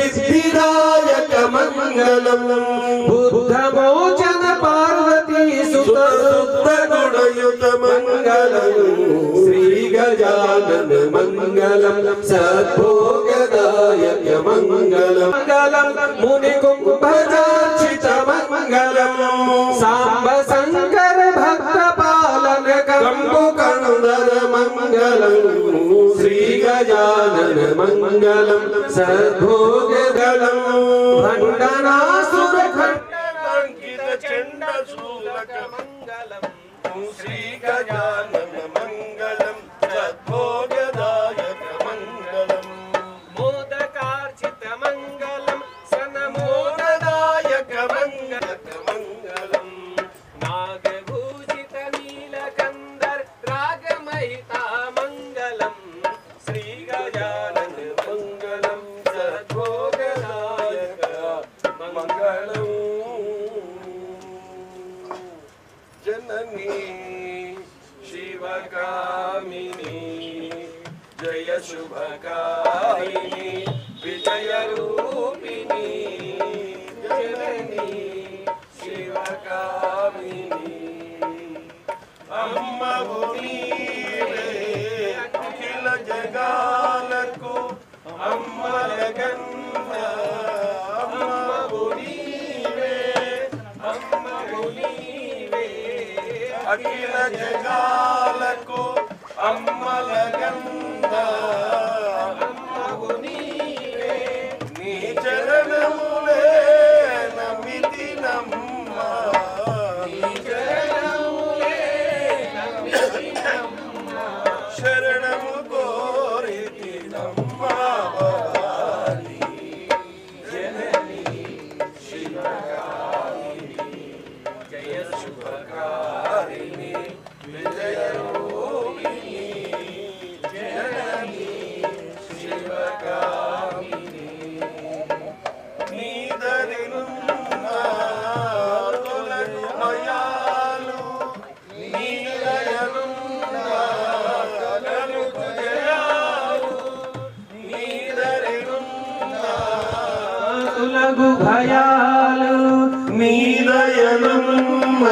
शुभसिद्धिदायक मंगलम बुद्धमोचन पार्वती सुत गुणयुत मंगलम श्री गजानन मंगलम सद्भोगदायक मंगलम मुनिकुंभजार्चित मंगलम सांब शंकर भक्त पालन कंबुकंदर मंगलम श्री गजानन मंगलम सद्भोगदलम भंडनासुर खंडित चंड शूलक मंगलम श्री गजानन मंगलम सद्भोगदायक मंगलम मोदकार्चित मंगलम सनमोददायक मंगलम नागभूषित नीलकंदर रागमहिता मंगलम श्री गजानन मंगलम सद्भोगदायक मंगलम जननी शिवकामिनी जय शुभकारिणी विजय रूपिणी जननी शिवकामिनी अम्मा भूमीवे अखिल जगाలకు अम्मलगन्न अम्मा भूमीवे अखिल जगाలకు अम्मलगन्न अम्मा भूमीवे నీ చరణములే నమితి నమ్మ నీ చరణములే నమితి నమ్మ శరణము కోరితి నమ్మ భవాని జనని శివకామిని జయ శుభకారిణి విజయ రూపిణి జనని శివకామిని నీదరినున్న తొలగు భయాలు నీదయనున్న తొలగు జయాలు నీదరినున్న తొలగు భయాలు నీదయనున్న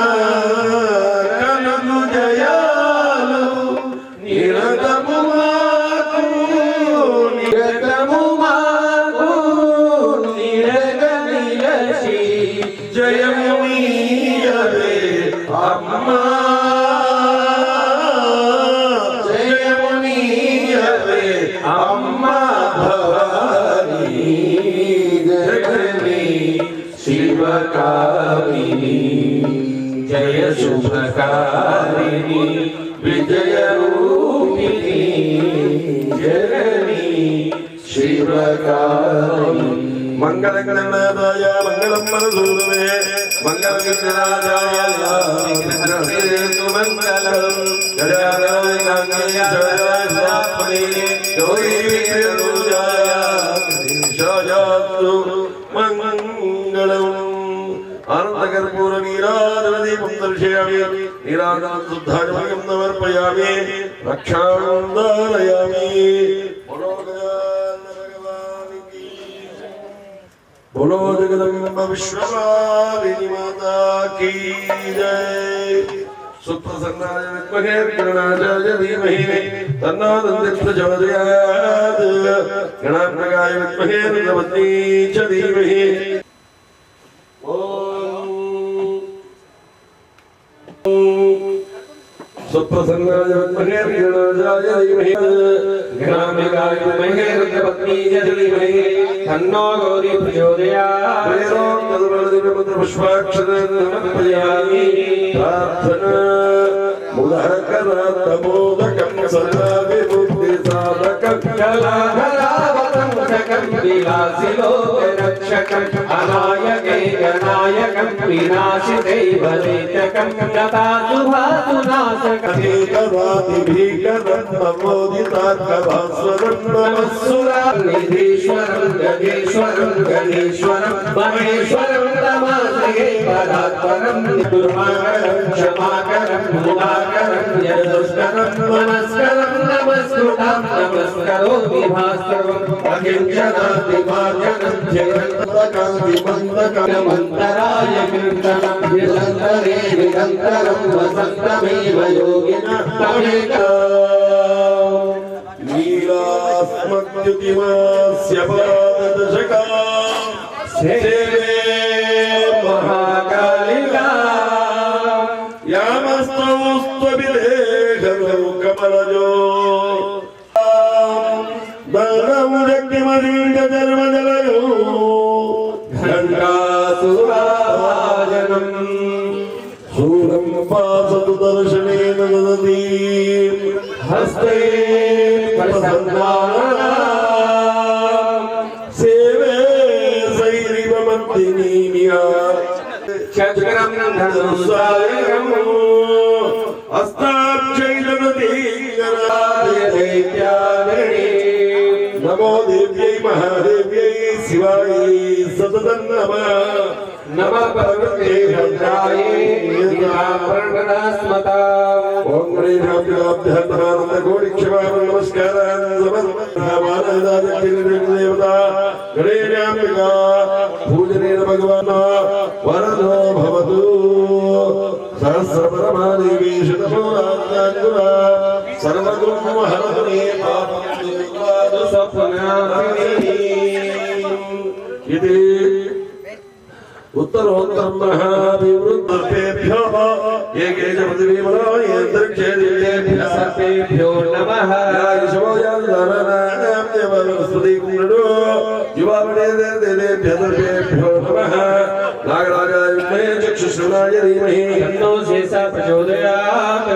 కలుగు జయాలు నిరతము మాకు నిరతము మాకు నిరగ నిలచి జయము నీయవే అమ్మా జయము నీయవే అమ్మా భవాని జగని శివకామిని జయ శుభకారిణి విజయ రూపిణి జనని శివకామిని మంగళగణనాదాయ మంగళం మనసూరవే మంగళగణనాదాయ మంగళం గజానన గంగేయ జయస్వామి గౌరీ విగ్రహూజాయ శోజాతు మంగళం ఆనందకర్పూర నీరాజనది పుందర్శయామి నీరాజనం శుద్ధాజమయం సమర్పయామి రక్షాం దారయామి बोलो जगदम्बा विश्ववारिणी माता की जय सुप्रसन्नाय विद्महे विघ्ननाशाय धीमहि तन्नो दन्तिः प्रचोदयात् गणात्मकाय विद्महे रुद्रपत्नी च धीमहि सुप्रसन्नाय विद्महे विघ्ननाशाय धीमहि गणात्मकाय विद्महे रुद्रपत्नी च धीमहि तन्नो गौरी प्रचोदयात् पुष्पाक्षरमर्पयामि प्रार्थना मुदकरात्मोदकं सदा विमुक्तिसाधकं कलाधरावतं विलासिलोकरक्षकं अनायके गणायकं विनाशिदैवलेचकं गतासुभासुनाशकं एकवादिभीकरं नमोदितार्कभास्वरं नमस्सुरानिधीश्वरं गणेश्वरं गणेश्वरं महेश्वरं नमामि परात्परं दुर्माकरं क्षमाकरं भूलाकरं यदुष्करं मनस्करं नमस्कृता मां नमस्करोति भास्करम् अकिञ्चनादिमार्जनं जगन्मन्तराय कीर्तनं निरन्तरे निरन्तरं वसन्तमेव योगिनः नीलास्मद्युतिमास्य पाददशका सेवे महाकालिका यामस्तौस्त्वभिलेखलोकमलजो दलमुदग्निमदीर्घधर्मजलयो घण्टासुराभाजनम् शूलं पासतु दर्शनेन ददति हस्ते प्रसन्नाना सेवे सैरिव मत्तिनीमिया चक्रं धनुषायम् अस्ताक्षैदनति गणादेव्यागणे नमो देव्यै महादेव्यै शिवायै सततं नमः नमः पर्वते भद्रायै नीलाभरणस्मता ओम गणेशाभ्यानंद कोटि क्षमा नमस्कारान् समर्पयामि गणेशाम्बिका पूजनेन भगवान् वरदो भवतु सहस्रपरमादेवी शतमोराज्ञाकुला सर्वगुणं हरतु पापं सपनामिनी इति उत्तरोत्तरं महाभिवृद्धेभ्यः येकेशपतिविमलायेन्द्रक्षेदिभ्यः सर्वेभ्यो नमः युवावडेदेभ्यो नमः नागराजाय विद्महे चक्षुश्रवणाय धीमहि तन्नो शेषा प्रचोदयात् ॐ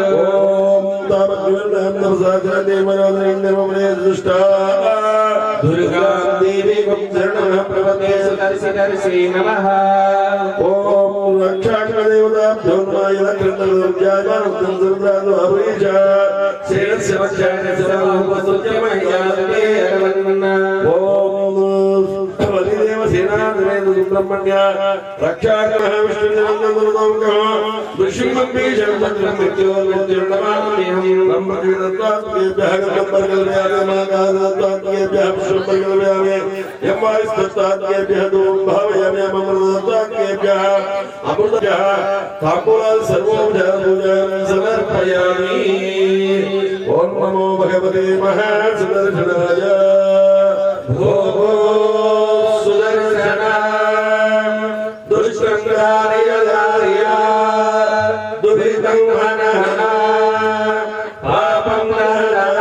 तामज्ञानं नमसाग्रदेवनादेवमने दृष्टा दुर्गा देवी गुप्तर्णः प्रपदे सुदर्शि नमः ॐ रक्षाकरदेवताभ्यो नमः यलकृतनुर्जायमानं सर्वदानो अवरीश शेरस्य वक्षायस्य सर्वोपसुत्यमह्याते अरवन्ना ॐ बलिदेव सेनाधिरेन्द्र सुब्रह्मण्य रक्षाकरः विष्णुदेवन्दन्दन्दन्दः दृश्यमपि शरणं मृत्योर्नमाम्यहं ब्रह्मविदत्तात्मेभ्यः गम्बर्गल्व्यागमागादत्तात्मेभ्यः पुष्पर्गल्व्यामे यम्वायुस्तत्तात्मेभ्यः धूमं भावयामि अमृतत्तात्मेभ्यः अमृतभ्यः ताम्बूलात् सर्वोपचारपूजां समर्पयामि ॐ नमो भगवते महासुदर्शनाय भो सुदर्शना दुष्टंगार्य दुरितं हनः पापं नरः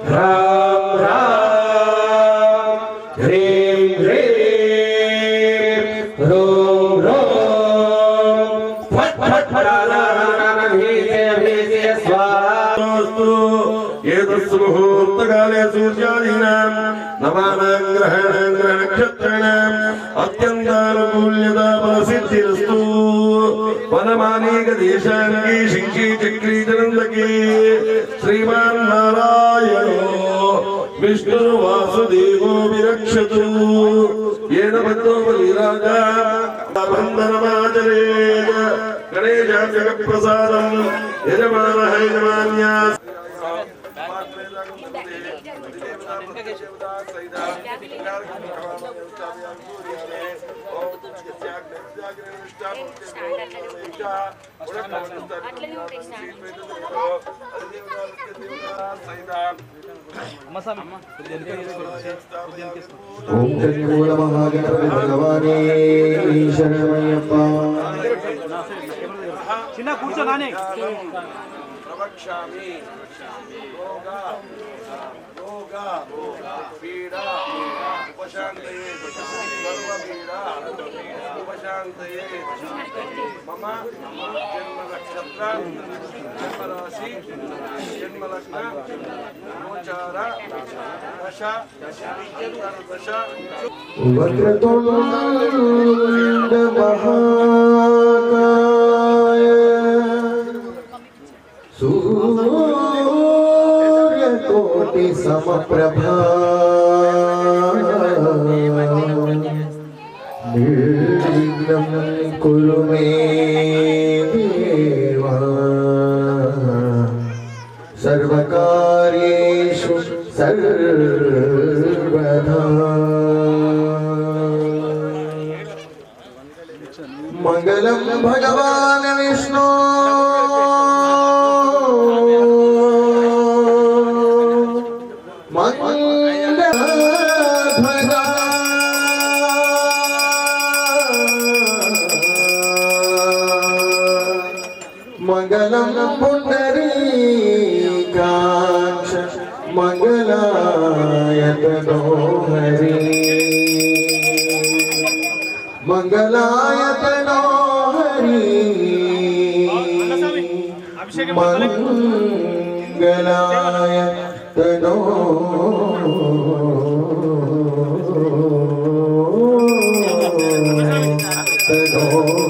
ह्रां ह्रां ह्रीं ह्रीं ह्रूं ह्रूं फट् फट् फटानाभिषेय स्वाहास्तु एतस्य मुहूर्तकाले सूर्यादीनां नवानां ग्रहाणां नक्षत्राणाम् अत्यन्तानुकूल्यता फलसिद्धिरस्तु वनमालीकदेशाङ्गी शिङ्गी चक्री चनन्दकी श्रीमान् नारायणो विष्णुर्वासुदेवो विरक्षतु येन बद्धो बलिराजा बन्धनमाचरेत् गणेशाभ्यः यजमानः यजमान्या ओम जन्मूल महागणपति भगवाने शरणमयप्पा చిన్న కూర్చోగానే प्रवक्ष्यामि योगा योगा पीड़ा उपशान्तये सर्वपीड़ा उपशान्तये मम जन्मनक्षत्र जन्मराशि जन्मलग्न गोचार दशा दशा वक्रतुण्ड महाकाय सूर्यकोटि समप्रभा निर्विघ्नं कुरु मे देवा सर्वकार्येषु सर्वदा मंगलम भगवान विष्णु मंगलम पुंडरीकाक्ष मंगलायतनो हरि मंगलायतनो हरि मंगलायतनो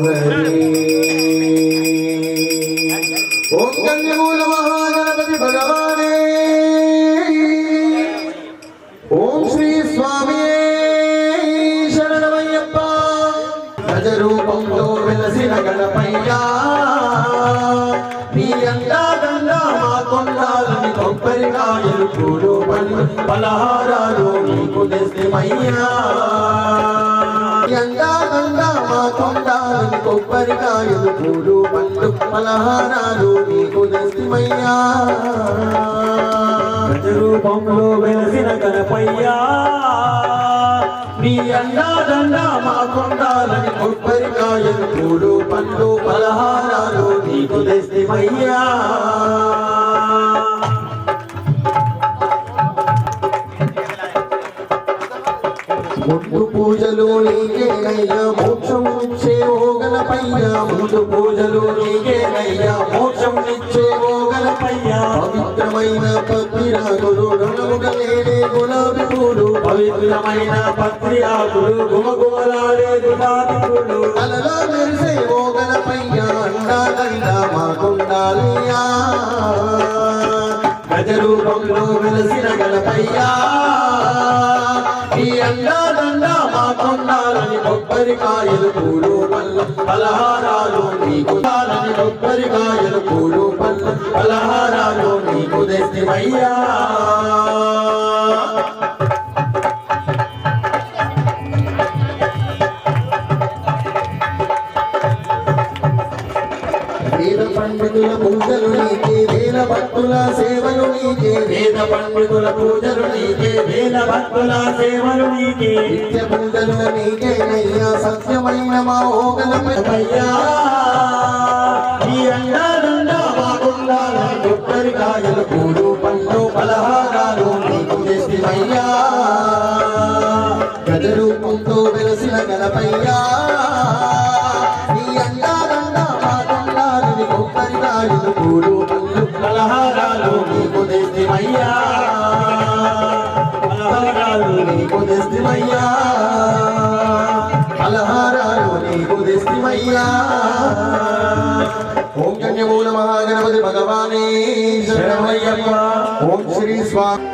हरि ओम कन्यमूल महागणपति भगवाने ओम श्री स्वामी शरणमय्यप्पा गज रूपंलो వెలసిన గణపయ్యా నీ అండా దండా మా కొండాలని కొబ్బరికాయలు పూలు పళ్ళు పలహారాలు నీకు తెస్తమయ్యా అండా దండా మా కొండాలని కొబ్బరికాయలు పూలు పళ్ళు పలహారాలు నీకు తెస్తమయ్యా గజ రూపంలో వెలసిన గణపయ్యా నీ అండా దండా మా కొండాలని కొబ్బరికాయలు పూలు పళ్ళు పలహారాలు నీకు తెస్తమయ్యా ముందు పూజలు నీకేనయ్యా మోక్షం ఇచ్చే ఓ గణపయ్యా ముందు పూజలు నీకేనయ్యా మోక్షం ఇచ్చే ఓ గణపయ్యా పవిత్రమైన పత్రి ఆకులు రుణముగలేని గులాబీ పూలు పవిత్రమైన పత్రి ఆకులు గుమగుమలాడే గులాబీ పూలు అలలా మెరిసే ఓ గణపయ్యా అండా దండా మాకుండాలియా గజ రూపంలో వెలసిన గణపయ్యా ఈ అండా దండా మా కొండాలని కొబ్బరికాయలు పూలు పళ్ళు పలహారాలు నీకు దాలని కొబ్బరికాయలు పూలు పళ్ళు పలహారాలు నీకు తెస్తమయ్యా వేద పండితుల పూజలు నీకే వేల భక్తుల సేవలు నీకే వేద పండితుల పూజలు నీకే వేద భక్తుల సేవలు నీకే నిత్య పూజలు నీకేనయ్యా సత్యమైన మా ఓ గణపయ్యా ఈ అండా దండా మా కొండాలని కొబ్బరికాయలు పూలు పళ్ళు పలహారాలు నీకు తెస్తమయ్యా గజ రూపంతో వెలసిన గణపయ్యా నీ అండా దండా మా కొండాలని కొబ్బరికాయలు పూలు పళ్ళు పలహారాలు నీకు తెస్తమయ్యా పలహారాలు నీకు తెస్తమయ్యా పలహారాలు నీకు తెస్తమయ్యా ఓం కన్యమూల మహాగణపతి భగవానే శరణమయ్యప్ప ఓం శ్రీ స్వామి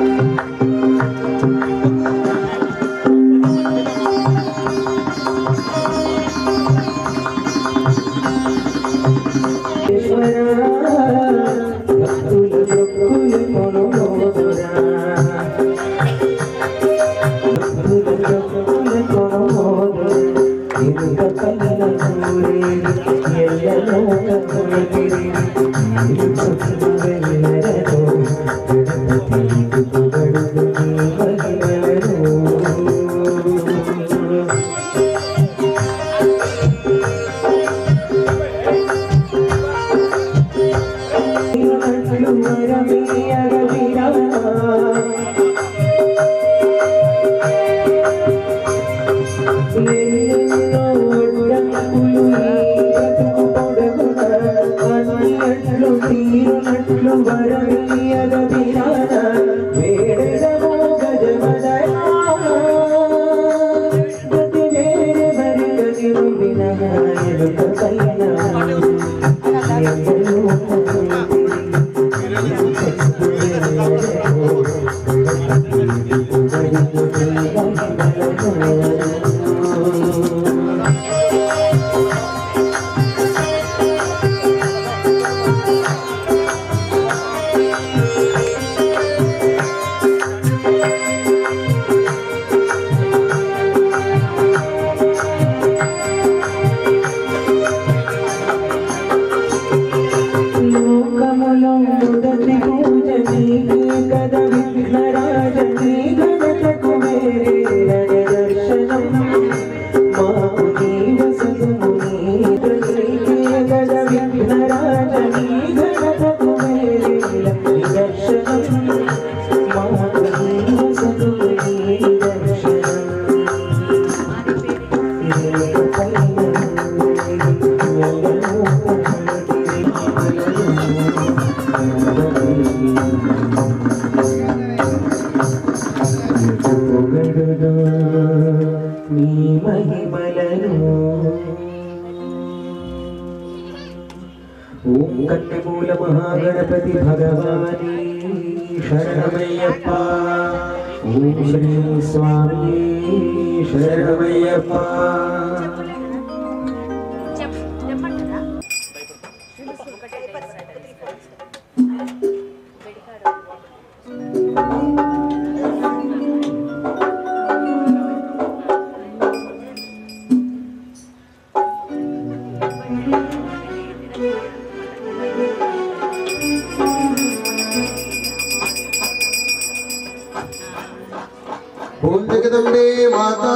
महागणपति भगवानी शरणमय्यप्पा ओम श्री स्वामी शरणमय्यप्पा ओम जगदम्बे माता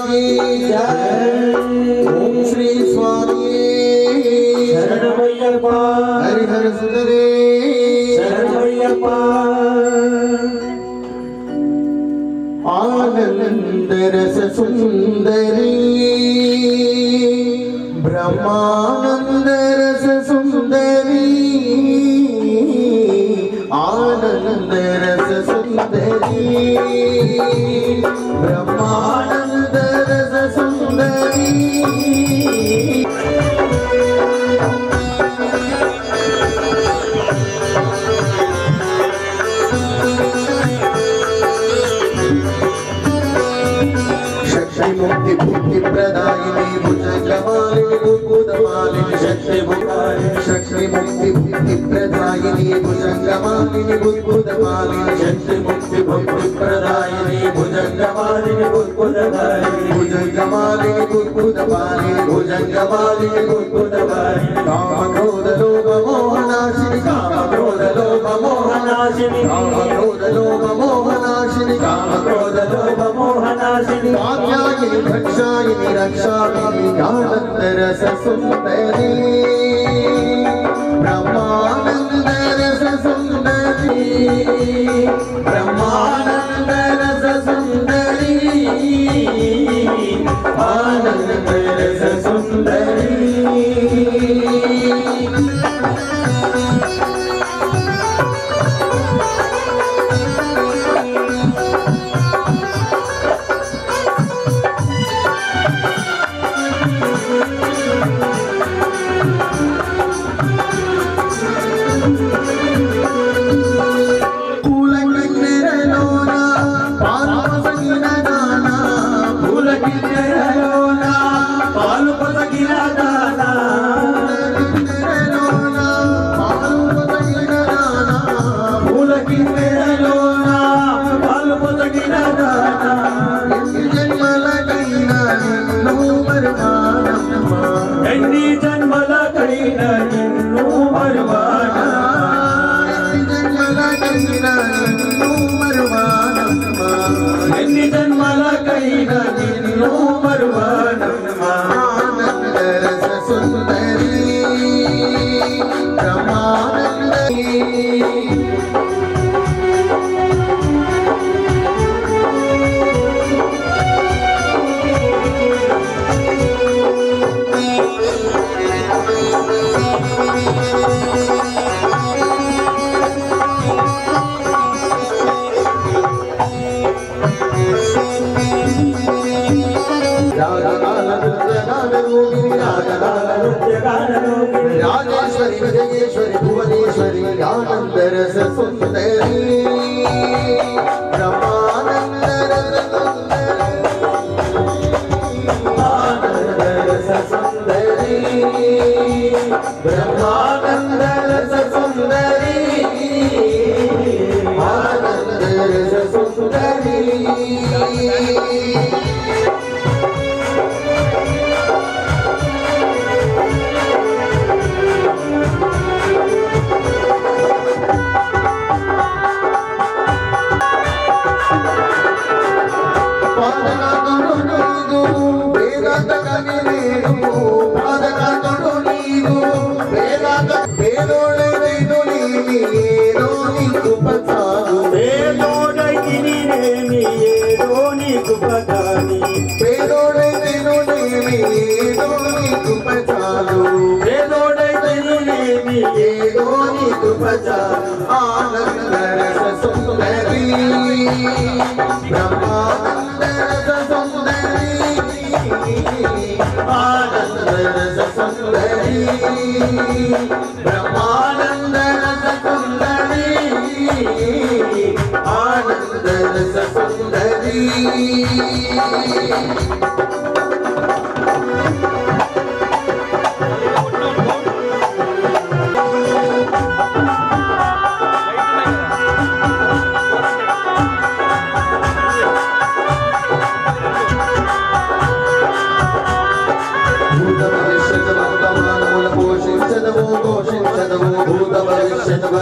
की जय। ओम श्री स्वामी शरणमय्यप्पा हरिहर सुंदरे शरणमय्यप्पा आनंद रस सुंदरी ब्रह्मानंद रस सुंदरी आनंद रस सुंदरी ब्रह्मानंद रस सुंदरी शक्ति मुक्ति बुद्धि प्रदायिनी भुजंगमालिनी बुद्धमालिनी शक्ति मुक्ति बुद्धि प्रदायिनी भुजंगमालिनी बुद्धमालिनी शक्ति मुक्ति बुद्धि प्रदायिनी भुजंगमालिनी बुद्धमालिनी भुजंगमालिनी बुद्धमालिनी भुजंगमालिनी बुद्धमालिनी काम क्रोध लोभ मोहनाशिनी काम क्रोध लोभ मोहनाशिनी काम क्रोध लोभ मोहनाशिनी काम क्रोध लोभ मोहनाशिनी कात्यायिनी भक्षायिनी रक्षायिनी आनंद रस सुंदरी ब्रह्मानंद रस सुंदरी ब्रह्मानंद रस सुंदरी आनंद रस सुंदरी राजेश्वरी विजयेश्वरी भुवनेश्वरी आनंद रस सुंदरी ब्रह्मानंद रस सुंदरी ब्रह्मानंद रस सुंदरी आनंद रस सुंदरी आनंद रस सुंदरी ब्रह्मानंद रस सुंदरी आनंद रस सुंदरी ब्रह्मानंद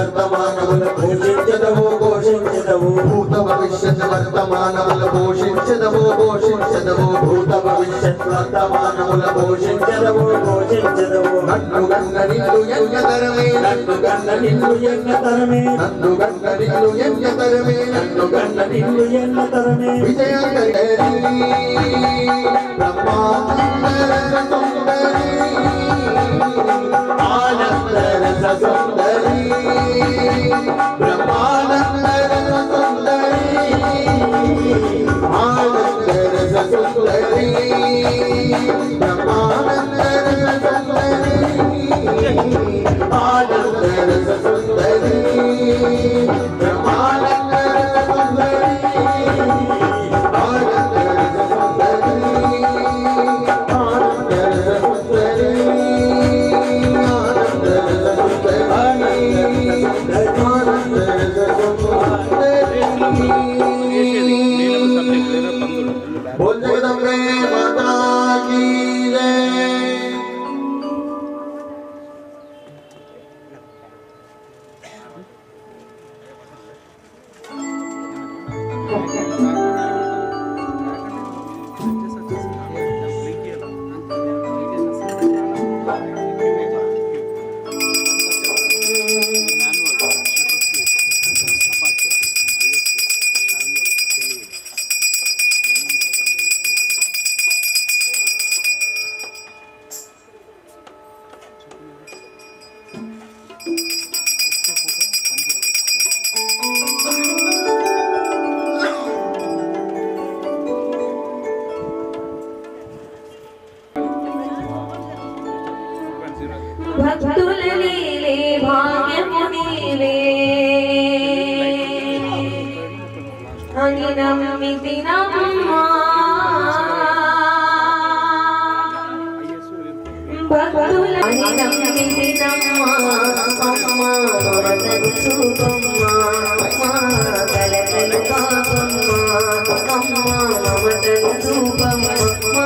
వర్తమానముల పోషించదవు పోషించదవు భూత భవిష్యత్ వర్తమానముల పోషించదవు పోషించదవు భూత భవిష్యత్ వర్తమానముల పోషించదవు పోషించదవు నన్ను గన్న నిన్ను యజ్ఞతరమే నన్ను గన్న నిన్ను యజ్ఞతరమే నన్ను గన్న నిన్ను యజ్ఞతరమే నన్ను గన్న నిన్ను యజ్ఞతరమే విజయకరి బ్రహ్మాండర సుందరి ఆనందర సుందరి బ్రహ్మానందర సుందరి ఆనందర సుందరి బ్రహ్మానందర సుందరి ఆనందర సుందరి బ్రహ్మానందర సుందరి बोल जगदम्बे माता की जय। భక్తుల నీలే భాగ్యము నీలే అని నమ్మితినమ్మా భక్తుల అని నమ్మితినమ్మా అమ్మా వరదలు చూపమ్మా అమ్మా కలకలు పాపమ్మా అమ్మా మమతలు చూపమ్మా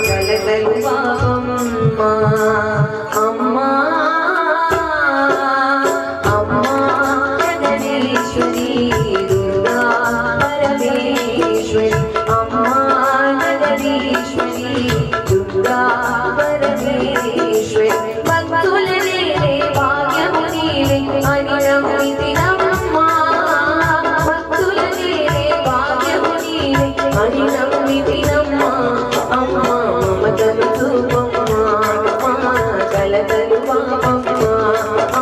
కలకలు పాపమ్మా అమ్మా అమ్మా జగదీశ్వరి దుర్గా పరమేశ్వరి అమ్మా జగదీశ్వరి దుర్గా పరమేశ్వరి భక్తుల నీలే భాగ్యము నీలే అని నమ్మితినమ్మా భక్తుల నీలే భాగ్యము నీలే అని నమ్మితినమ్మా అమ్మా మమతలు చూపమ్మా అమ్మా కలకలు పాపమ్మా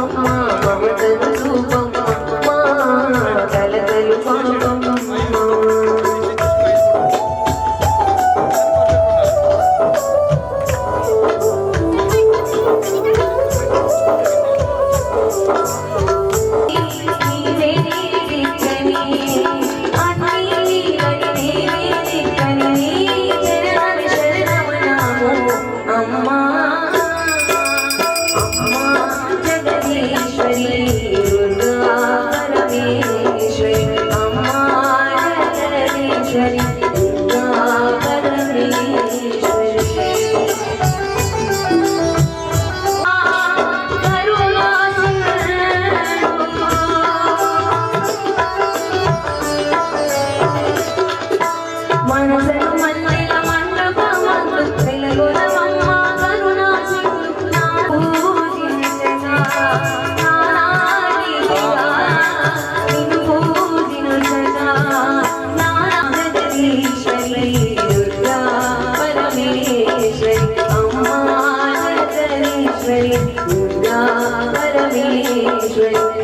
అమ్మా మమతలు చూపమ్మా కలకలు పాపమ్మా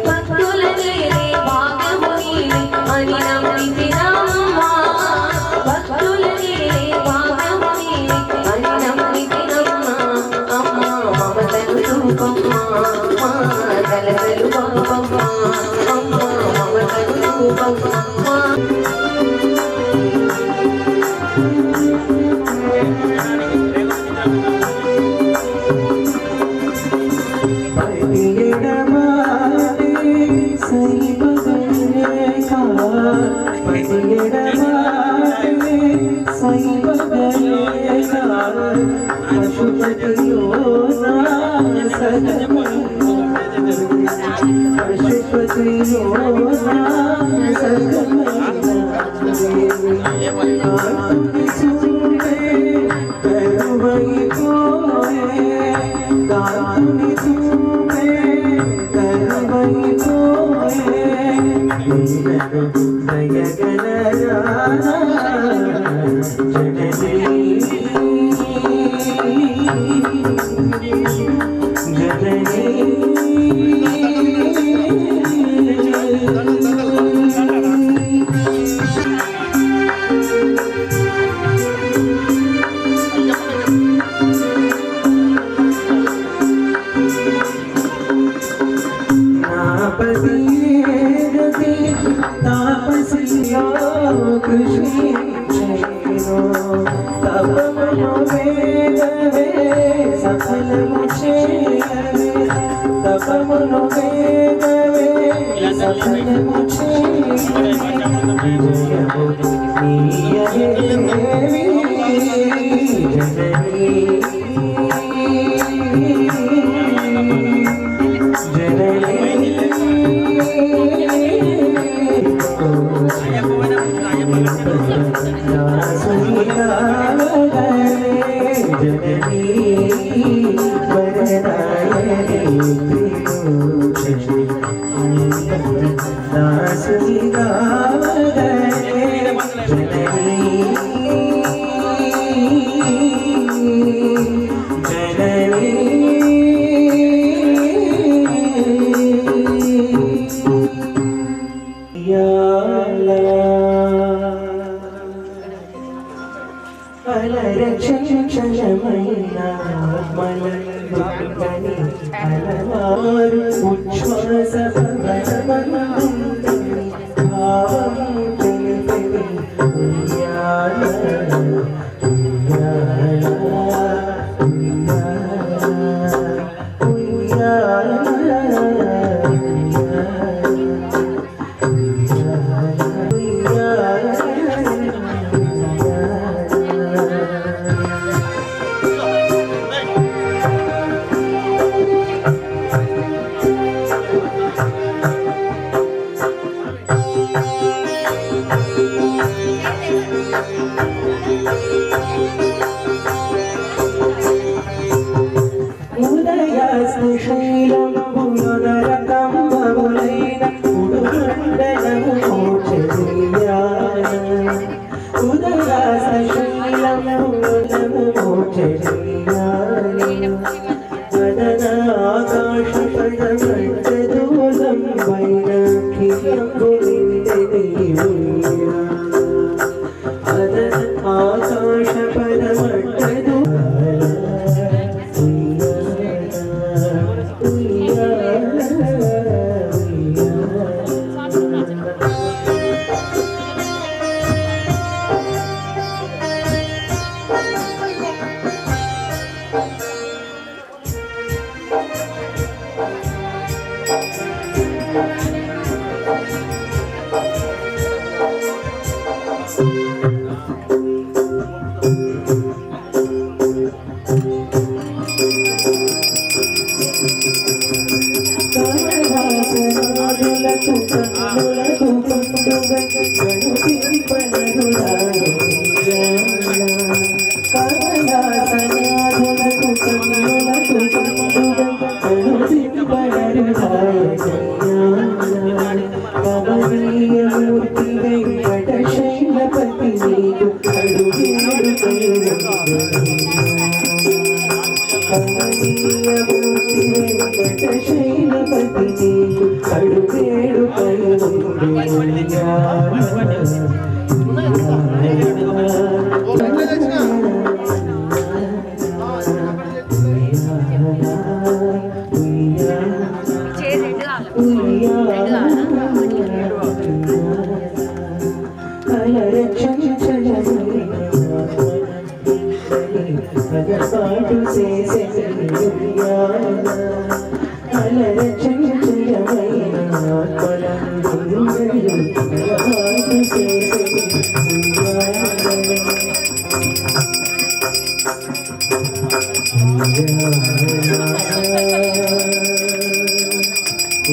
భక్తుల నీలే భాగ్యము నీలే అని నమ్మితినమ్మా భక్తుల నీలే భాగ్యము నీలే అని నమ్మితినమ్మా అమ్మా మమతలు చూపమ్మా అమ్మా కలకలు పాపమ్మా అమ్మా మమతలు చూపమ్మా पशुपतियों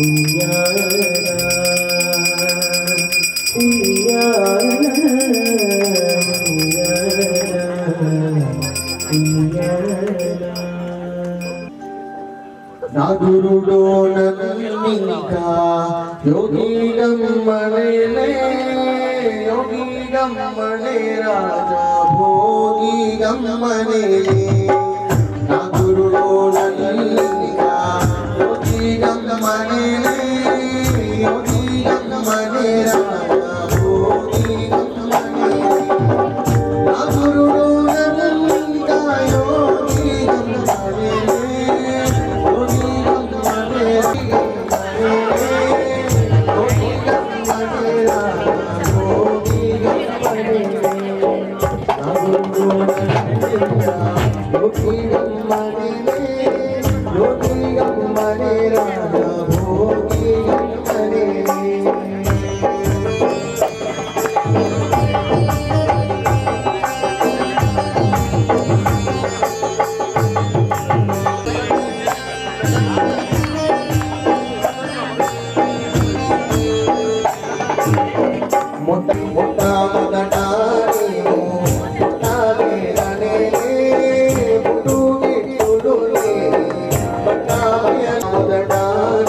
Yeah. నా గురుడో నన్నింకా యోగి గమ్మనే యోగి గమ్మనే రాజా భోగి గమ్మనే నా గురుడో నన్నింకా యోగి గమ్మనే యోగి గమ్మనే రాజా భోగి గమ్మనే నా గురుడో నన్నింకా యోగి గమ్మనే మొదట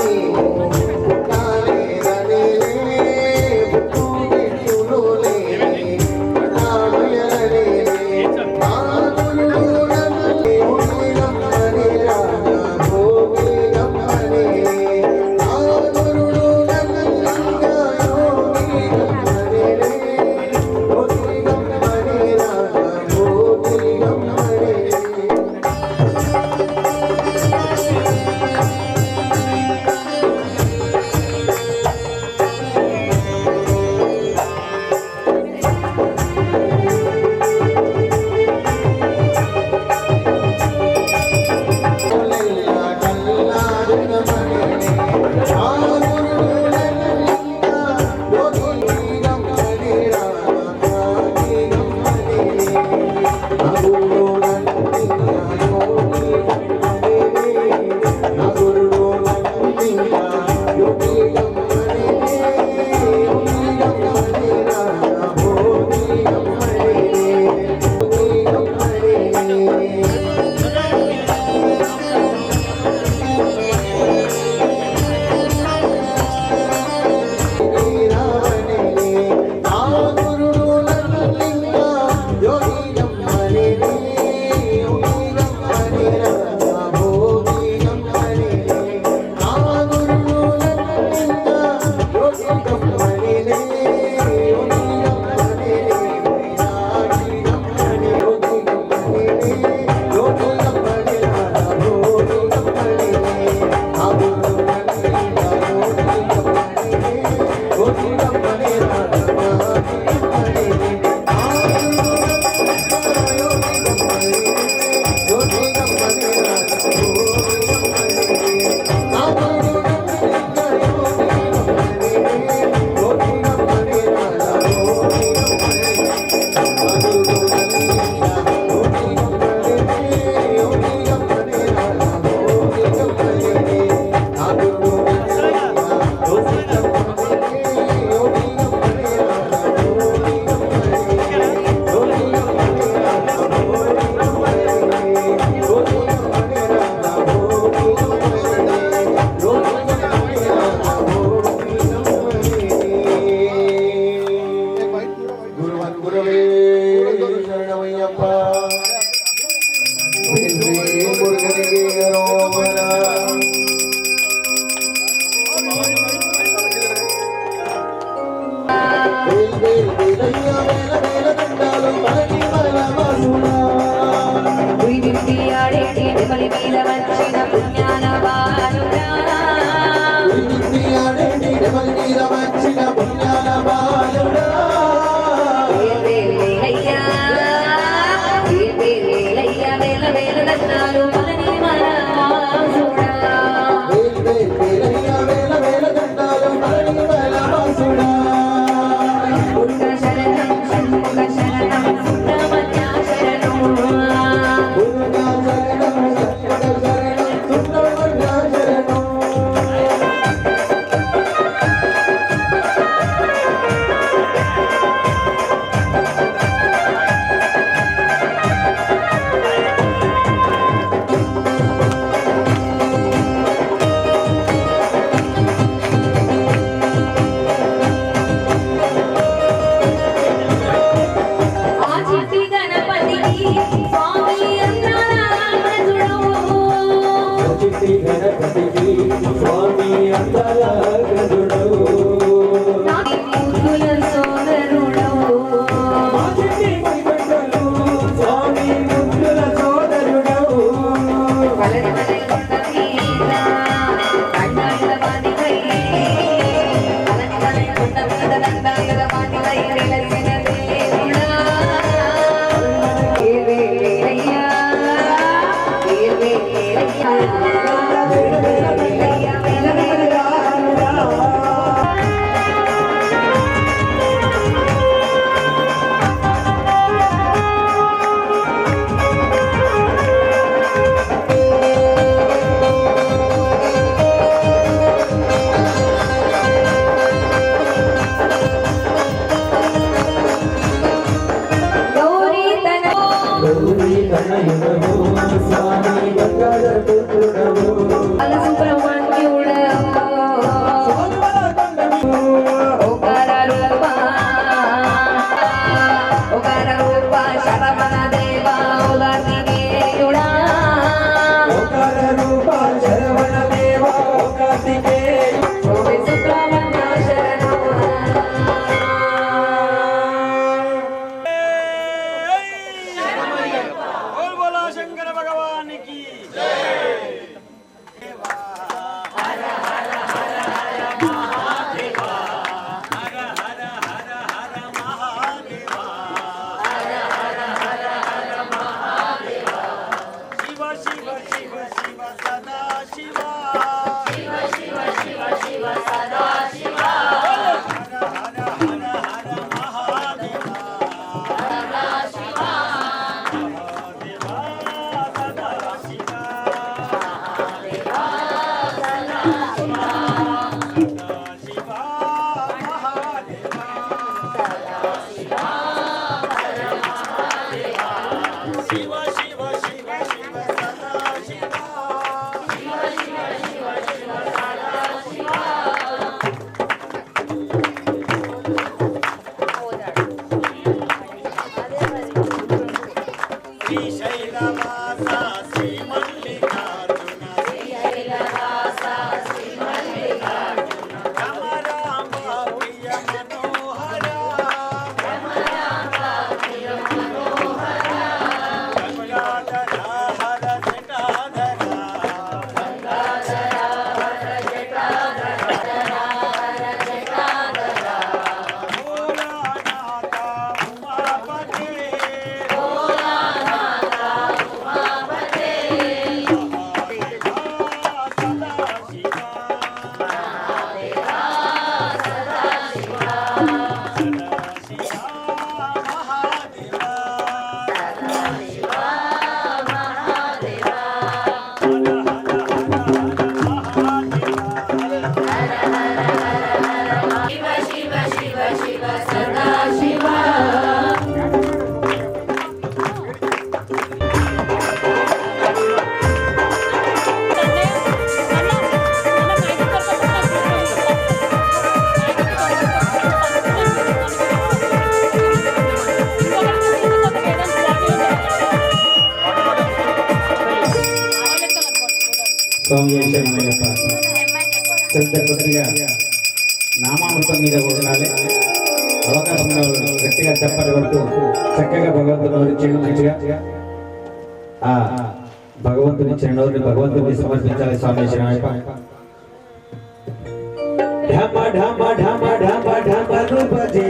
మీద ఉండాలి. అవకాశం ఉన్న వాళ్ళు గట్టిగా చెప్పలు కొడుతూ చక్కగా భగవంతుని మంచిగా ఆ భగవంతుని చిరునవ్వుని భగవంతుని సమర్పించాలి. స్వామి శరణయ్యప్ప. ఢమ ఢమ ఢమ ఢమ ఢమ రూపజే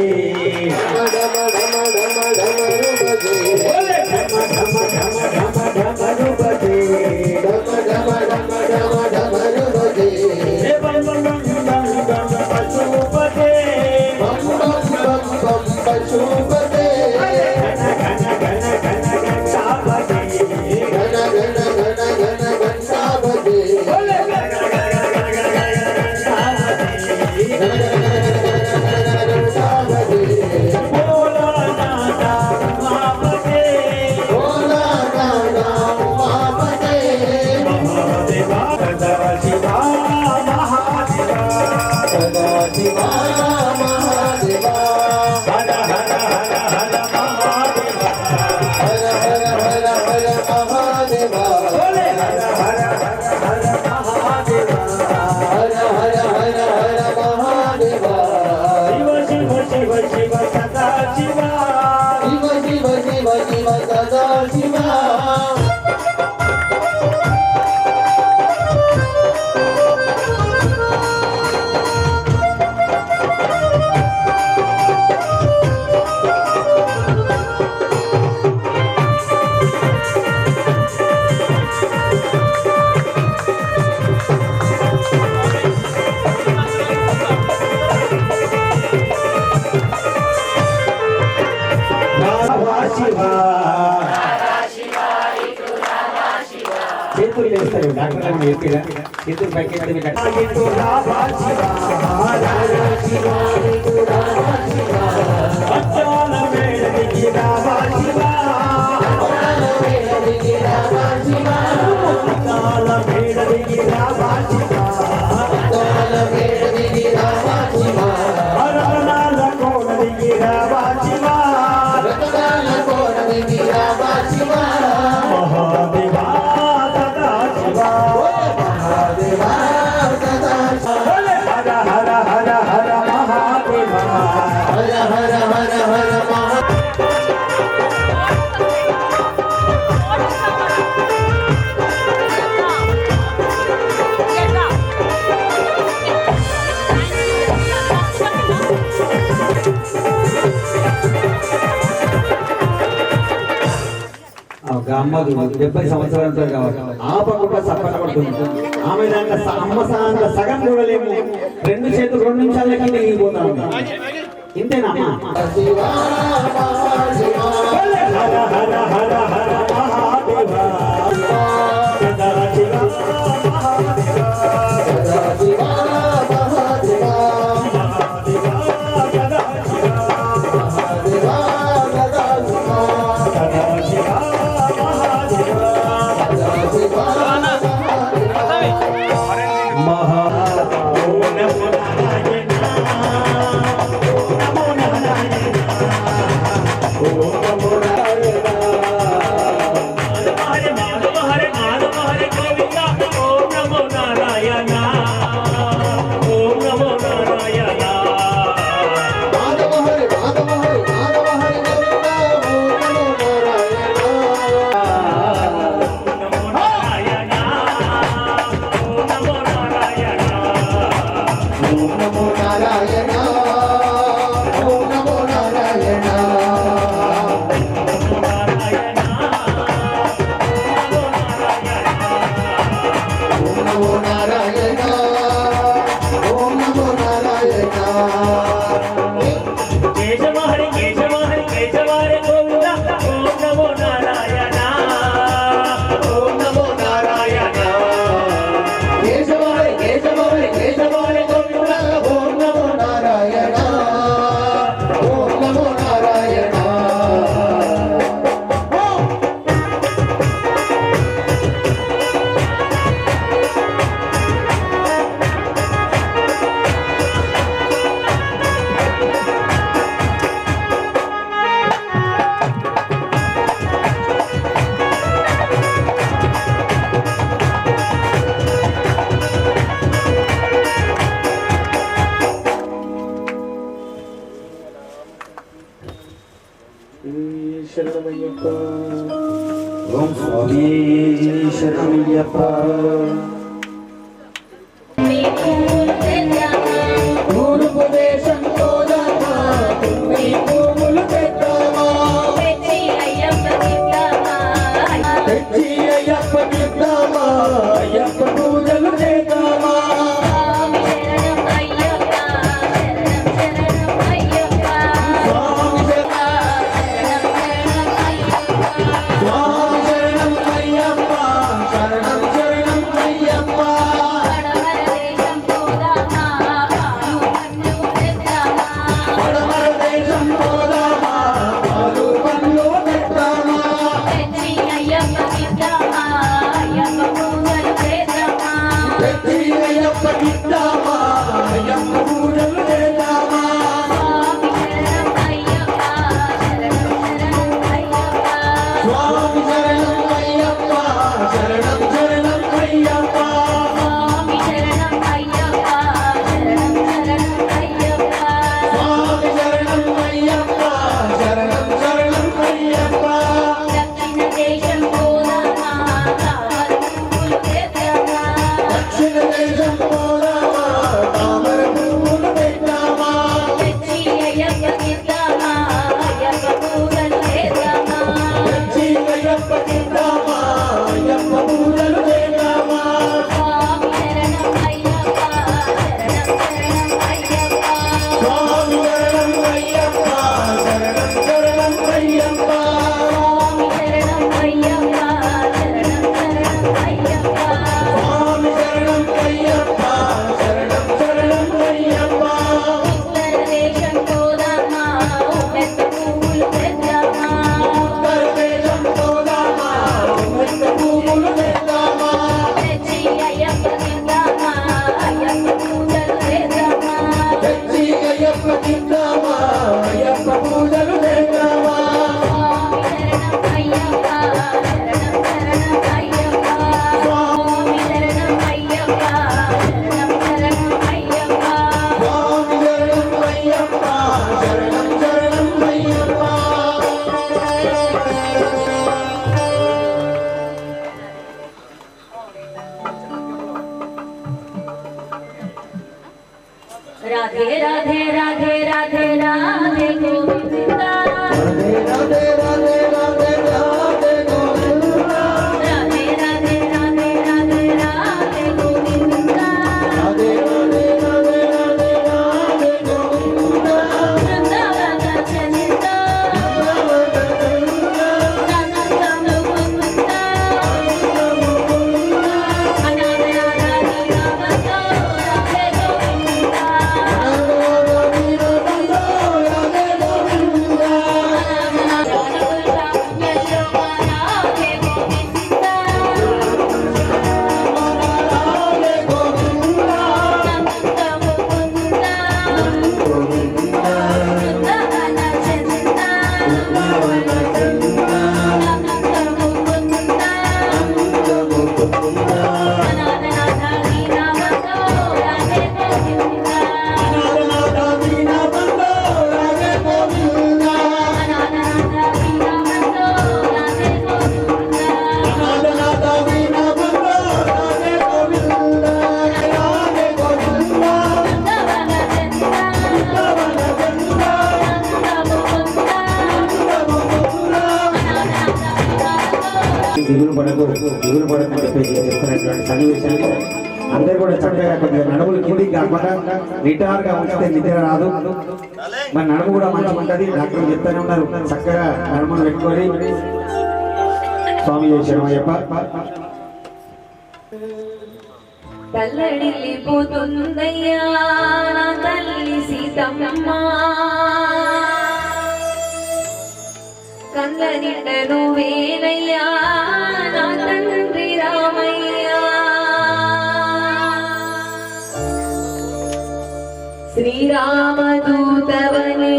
చేతులు వేస్తారు. డాక్టర్ చెప్పిరా చేతులు పైకి అమ్మకు 70 సంవత్సరాలతో కావాలి ఆపకుండా సప్పన పడుతుంది. ఆమె దాంట్లో అమ్మ సగం చూడలేము. 2 చేతులు 2 నిమిషాలకి దిగిపోతా ఉంది. ఇంతేనా శరణమయ్యప్ప. ఓం స్వామి శరణమయ్యప్ప. తూర్పు దేశం పోదామా, తుమ్మి పువ్వులు తెద్దామా, తెచ్చి అయ్యప్ప గిద్దామా, అయ్యప్ప పూజలు చేద్దామా. राधे राधे राधे राधे राधे गोविंदा, राधे राधे राधे राधे राधे गोविंदा, राधे राधे राधे राधे राधे गोविंदा, राधे राधे राधे राधे राधे गोविंदा, वृंदावन चंदा, नंदन मुकुंदा, अनाथ राधा नीलावतो राधे गोविंदा, దిగులు పడకని చెప్పేసి చెప్తున్నటువంటి సన్నివేశాన్ని అందరూ కూడా చక్కగా కొద్దిగా నడుములు కిందికి కాకుండా నిటారుగా ఉంచితే నిద్ర రాదు. మరి నడుము కూడా మంచిగా ఉంటుంది. డాక్టర్ చెప్తానే ఉన్నారు, చక్కగా నడుములు పెట్టుకొని స్వామి శరణమయ్యప్ప. తల్లడిల్లిపోతుందయ్యా నా తల్లి సీతమ్మ, కళ్ళ నిండ నువ్వేనయ్యా నా తండ్రి రామయ్యా, శ్రీరామదూతవని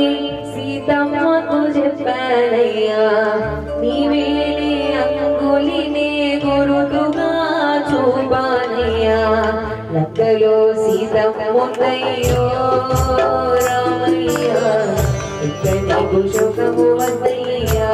సీతమ్మకు చెప్పానయ్యా, నీవేలే అంగులినే గురుతుగా చూపానయ్యా, లక్కలో సీతమ్ముందయ్యో రామయ్యా, ఇక నీకు శోకము వద్దయ్యా.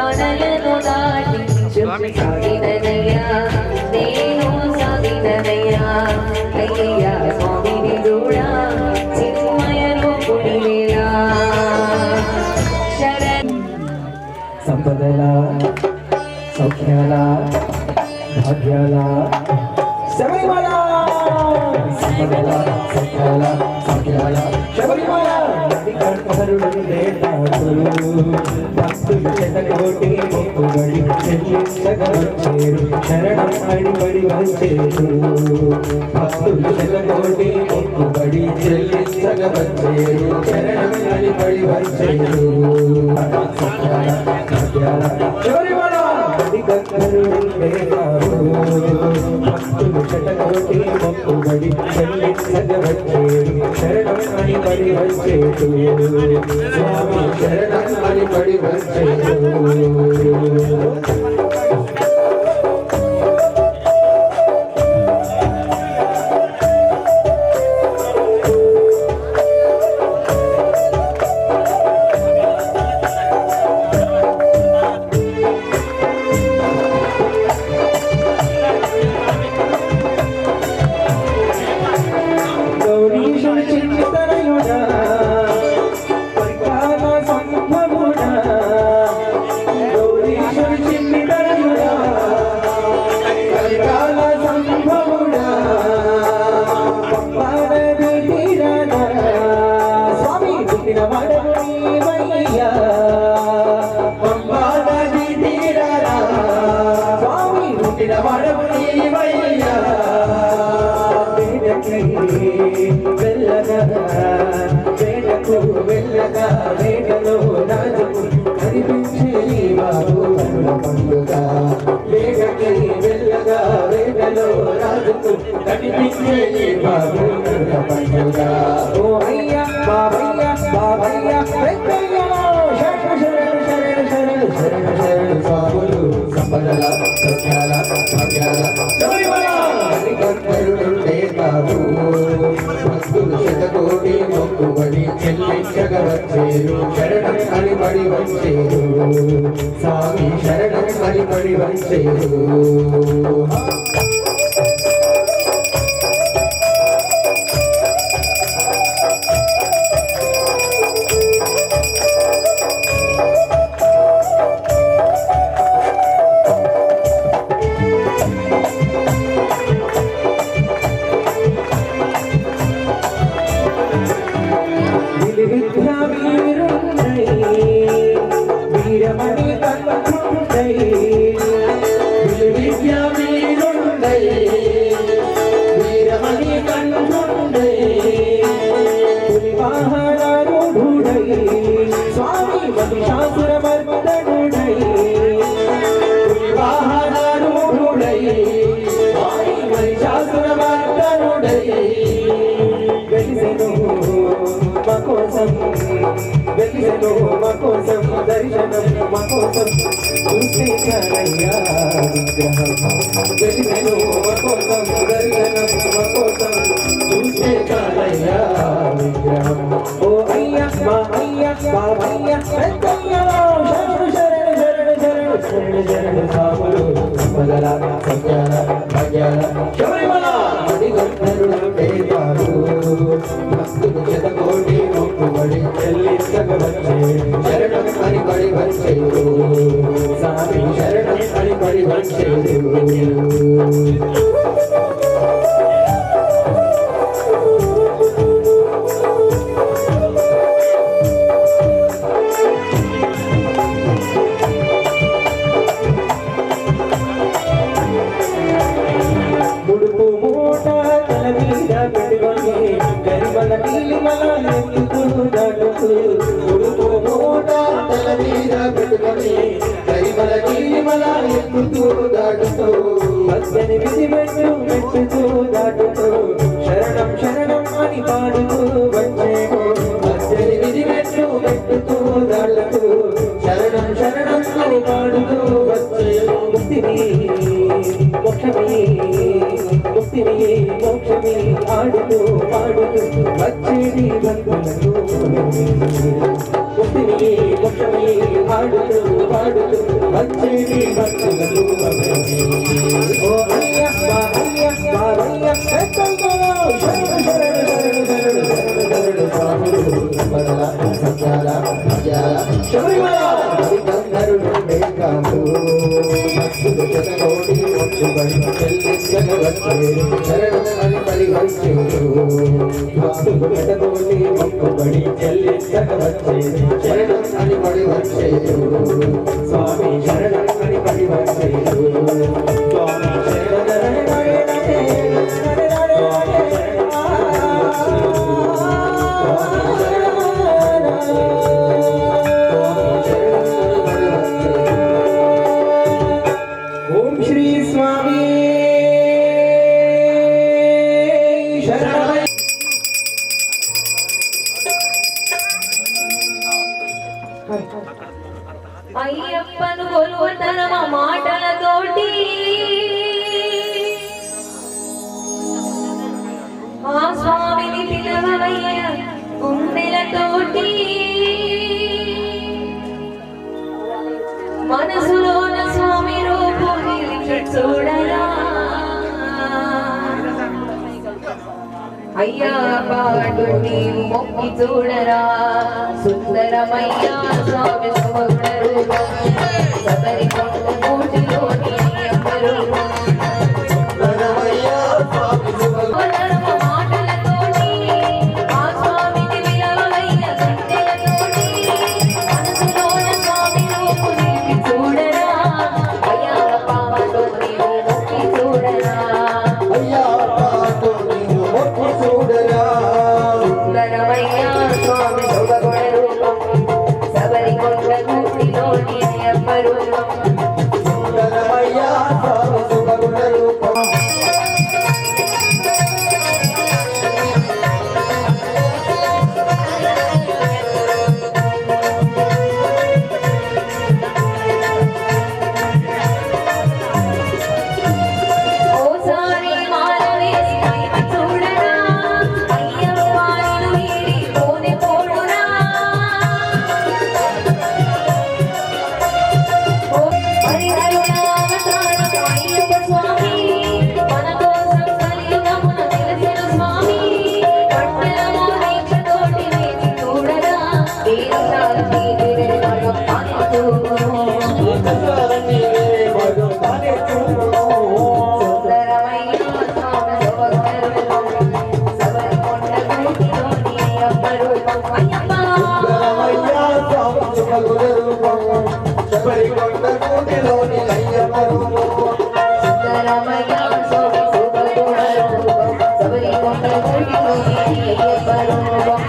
ఆనలను దాటించు సాగిననయ్యా నేను సాగిననయ్యా అయ్యయ్యా స్వామిని కూడా చిన్మయను పుడివేలా శరణ్ సంపదల సౌఖ్యాల భాగ్యాల శబరిమల సంపదల సౌఖ్యాల భాగ్యాల శబరిమల భక్తులు చెతకోటి మొక్కుబడి చెల్లించగవచ్చేరు శరణం అడిబడి వచ్చేరు భక్తులు చెతకోటి మొక్కుబడి చెల్లించగవచ్చేరు శరణం అడిబడి వచ్చేరు శబరిమల భక్తులు చెతకోటి మొక్కుబడి చెల్లించగవచ్చేరు శరణం అడిబడి వచ్చేరు స్వామి శరణం అడిబడి వచ్చేరు వెళ్ళగా వేటలో రాజు కనిపించే బాబు పండుగ వేటకి వెళ్ళగా వేటలో రాజుకు కనిపించే బాబు పండుగ ఓ అయ్యా బాబయ్య బాబయ్య స్వాములు సంపదల సత్యాల భాగ్యాల శబరిమల బాబు భక్తులు శతకోటి మొక్కుబడి చెల్లించగవచ్చేరు శరణం అడిబడి వచ్చేరు స్వామి శరణం అడిబడి వచ్చేరు కోసం దర్శనం మా కోసం చూస్తే చాలయ్యా విగ్రహం వెలిసెను మా కోసం దర్శనం మా కోసం చూస్తే చాలయ్యా విగ్రహం ఓ అయ్యా మా అయ్యా బాబయ్య పెద్దయ్యలో శరణు శరణు శరణు శరణు శరణు సాములు సంపదల సత్యాల భాగ్యాల శబరిమల అడిగంటరుడు పేదారు భక్తులు శతకోటి మొక్కుబడి చెల్లించగవచ్చే శరణం అడిబడి వచ్చేరు స్వామి శరణం అడిబడి వచ్చేరు నెల మీద పెట్టుకొని దైవల నీమల ఎక్కుతూ దాటుతూ 18 మెట్టుతూ దాటుతూ శరణం శరణం అని పాడుతూ వచ్చేమో 18 మెట్లు ఎక్కుతూ దాటుతూ శరణం శరణం అని పాడుతూ వచ్చేమో ముక్తిని మోక్షమి ఆడుతూ పాడుతూ వచ్చేది భక్తులకు ముక్తిని మోక్షమి ఆడుతూ పాడుతూ వచ్చేది భక్తులకు ఓ అయ్యప్ప అయ్యప్ప అయ్యప్ప శబరిమల భక్తులు జగోడి వచ్చుబడి భక్తులు జగోడి మొక్కుబడి చెల్లించగవచ్చే శరణం అని పడి వచ్చే స్వామి శరణం అని పడి వచ్చే స్వామి ఓం శ్రీ స్వామి శరణమయ్య అయ్యప్పను కొలువతరమ మాటలతోటి ఆ స్వామిని పిలవవయ్య గుండెలతోటి మనసులోన స్వామి రూపం నిలిచి చూడరా అయ్యా పాటు నీవు మొక్కి చూడరా సుందరమయ్యా స్వామి సుమగుణ రూపం సబరి కొండ కోటిలోని అయ్యప్ప రూపం మాటలతోటి ఆ స్వామిని విలవయ్య గుండెలతోటి మనసులోన స్వామి రూపం నిలిచి చూడరా అయ్యా పాటు నీవు మొక్కి చూడరా సుందరమయ్యా స్వామి సుమగుణ రూపం సబరి కొండ కోటిలోని అయ్యప్ప రూపం ఓసారి మాలవేసి చూడరా అయ్యప్ప నిన్ను వీడి కోనె పోడురా హరిహరునామతారం అయ్యప్ప స్వామి మన కోసం కలియుగమున వెలసిన స్వామి పట్టణము దీక్షతోటి వేచి చూడరా దేవతాలకి నివేదనం సుందరమయ్యా స్వామి సుభగుణ రూపం సబరి కొండ కోటిలోని అయ్యప్ప రూపం అయ్యప్ప సుందరమయ్యా స్వామి సుభగుణ రూపం సబరి కొండ కోటిలోని అయ్యప్ప రూపం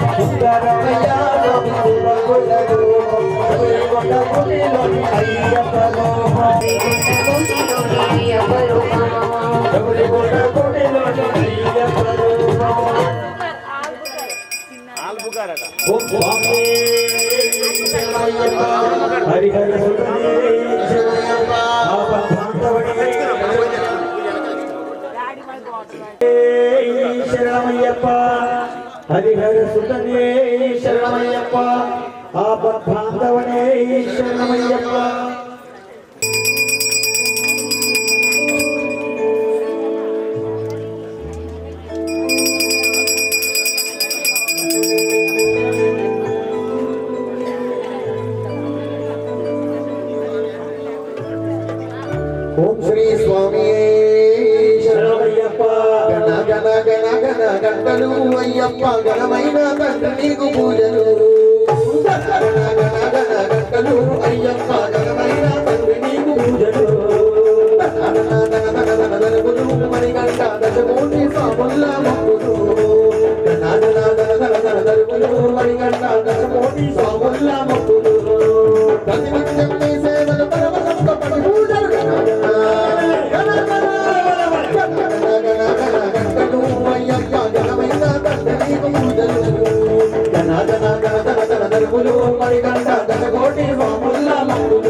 సబరి కొండ కోటిలోని అయ్యప్ప రూపం ఓం స్వామి హరిహర శరణమయ్యప్ప హరిహర సుతనే శరణమయ్యప్ప ఆపద్బాంధవనే శరణమయ్యప్ప ఓం శ్రీ స్వామి శరణమయ్యప్ప గణ గణ గణ గణ గంటలు అయ్యప్ప ఘనమైన తండ్రి నీకు పూజలు గణ గణ గణ గంటలు అయ్యప్ప ఘనమైన తండ్రి నీకు పూజలు మణిగంట దశకోటి సాముల్ల మొక్కులు గణ గణ గణ గణ గణ మణిగంట దశకోటి సాముల్ల మొక్కులు ప్రతినిత్యం నీ సేవలు పరమశంతో పడి పూజలు గంటలు అయ్యప్ప ఘనమైన తండ్రి నీకు పూజలు గణ గణ గణ గణ గణ దరుపులు మరి గంట గణకోటి స్వాముల మొక్కులు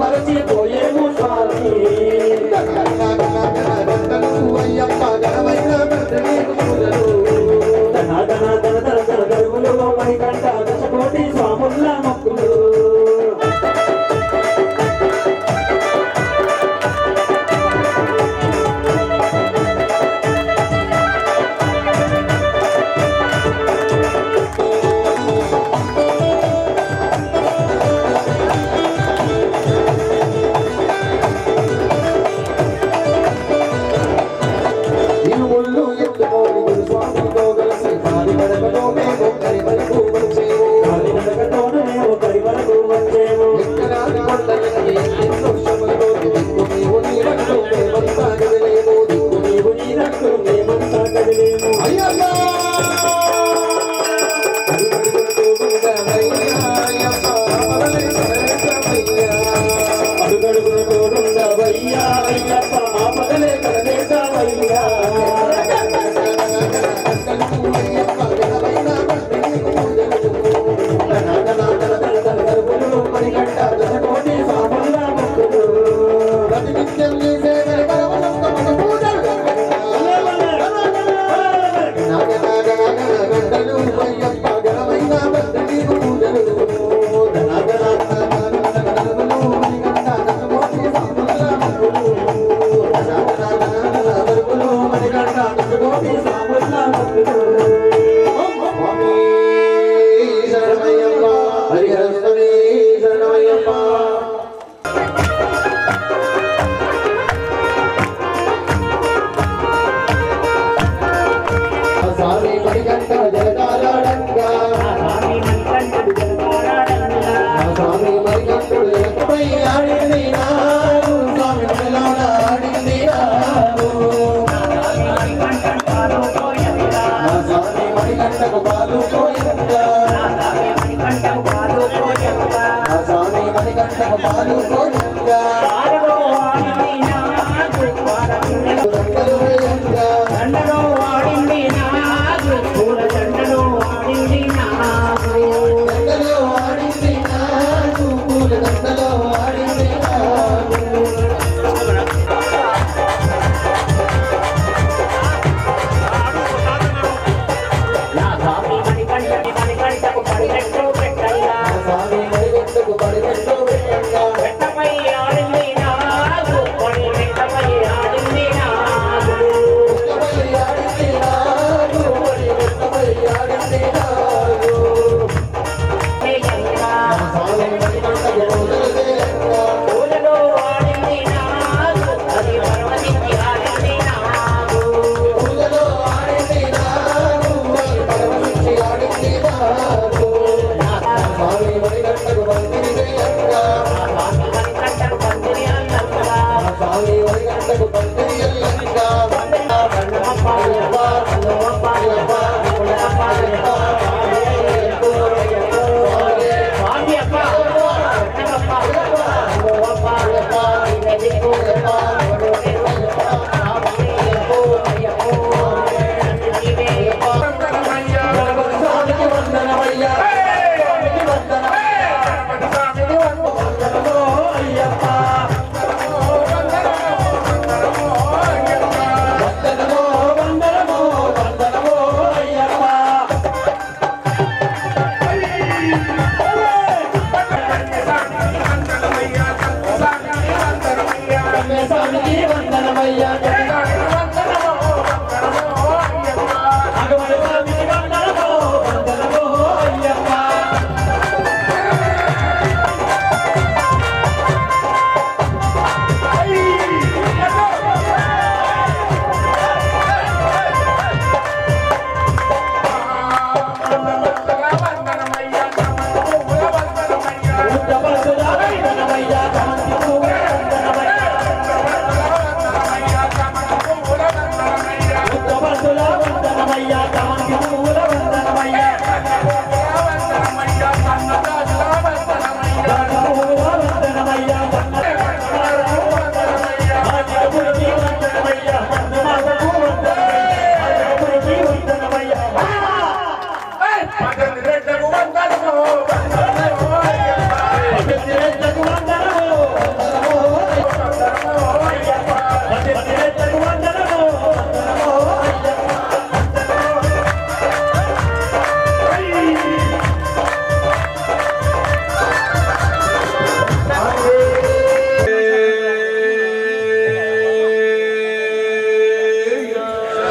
మరచిపోయేము స్వామి అయ్యప్ప ఘనమైన తండ్రి పూజలు మణికంఠ దశకోటి స్వాముల మొక్కులు అయ్యప్ప మా పగలే కలదేశ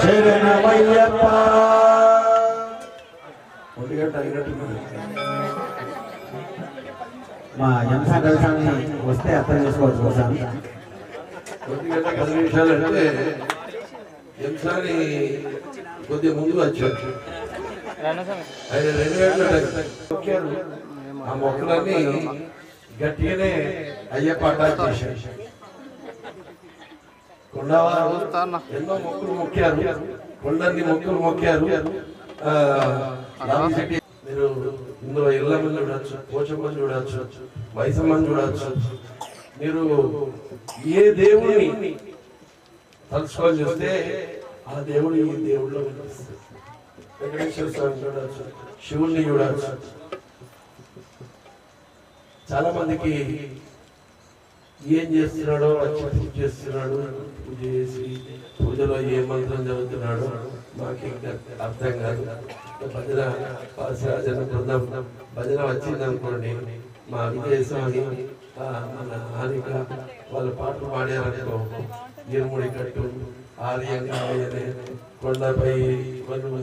శరణమయ్యప్ప. మా ఎంసా కలిసాన్ని వస్తే అర్థం చేసుకోవచ్చు ఒకసారి. 10 నిమిషాలు అంటే ఎంసాని కొద్దిగా ముందు వచ్చారు. ఆయన 2 గంటల మొక్కారు. ఆ మొక్కలన్నీ గట్టిగానే అయ్యప్ప అటాక్ చేశారు. కొండవారు ఎన్నో మొక్కులు మొక్కారు, కొండన్ని మొక్కులు మొక్కారు. మీరు ఇందులో ఎల్లమ్మని చూడవచ్చు, పోచమ్మని చూడవచ్చు, మైసమ్మని చూడవచ్చు. మీరు ఏ దేవుడిని తలుచుకొని చూస్తే ఆ దేవుడు ఈ దేవుడిలో కనిపిస్తుంది. వెంకటేశ్వర స్వామి చూడవచ్చు, శివుణ్ణి చూడవచ్చు. చాలా మందికి ఏం చేస్తున్నాడో వచ్చి పూజ చేస్తున్నాడు, పూజ చేసి పూజలో ఏ మంత్రం చదువుతున్నాడో మాకు ఇంకా అర్థం కాదు. భజన పాశరాజన బృందం భజన వచ్చింది అనుకోండి, మా విజయస్వామి మన హానిక వాళ్ళ పాటలు పాడారనుకో, ఇరుముడి కట్టు, ఆర్యంగా కొండపై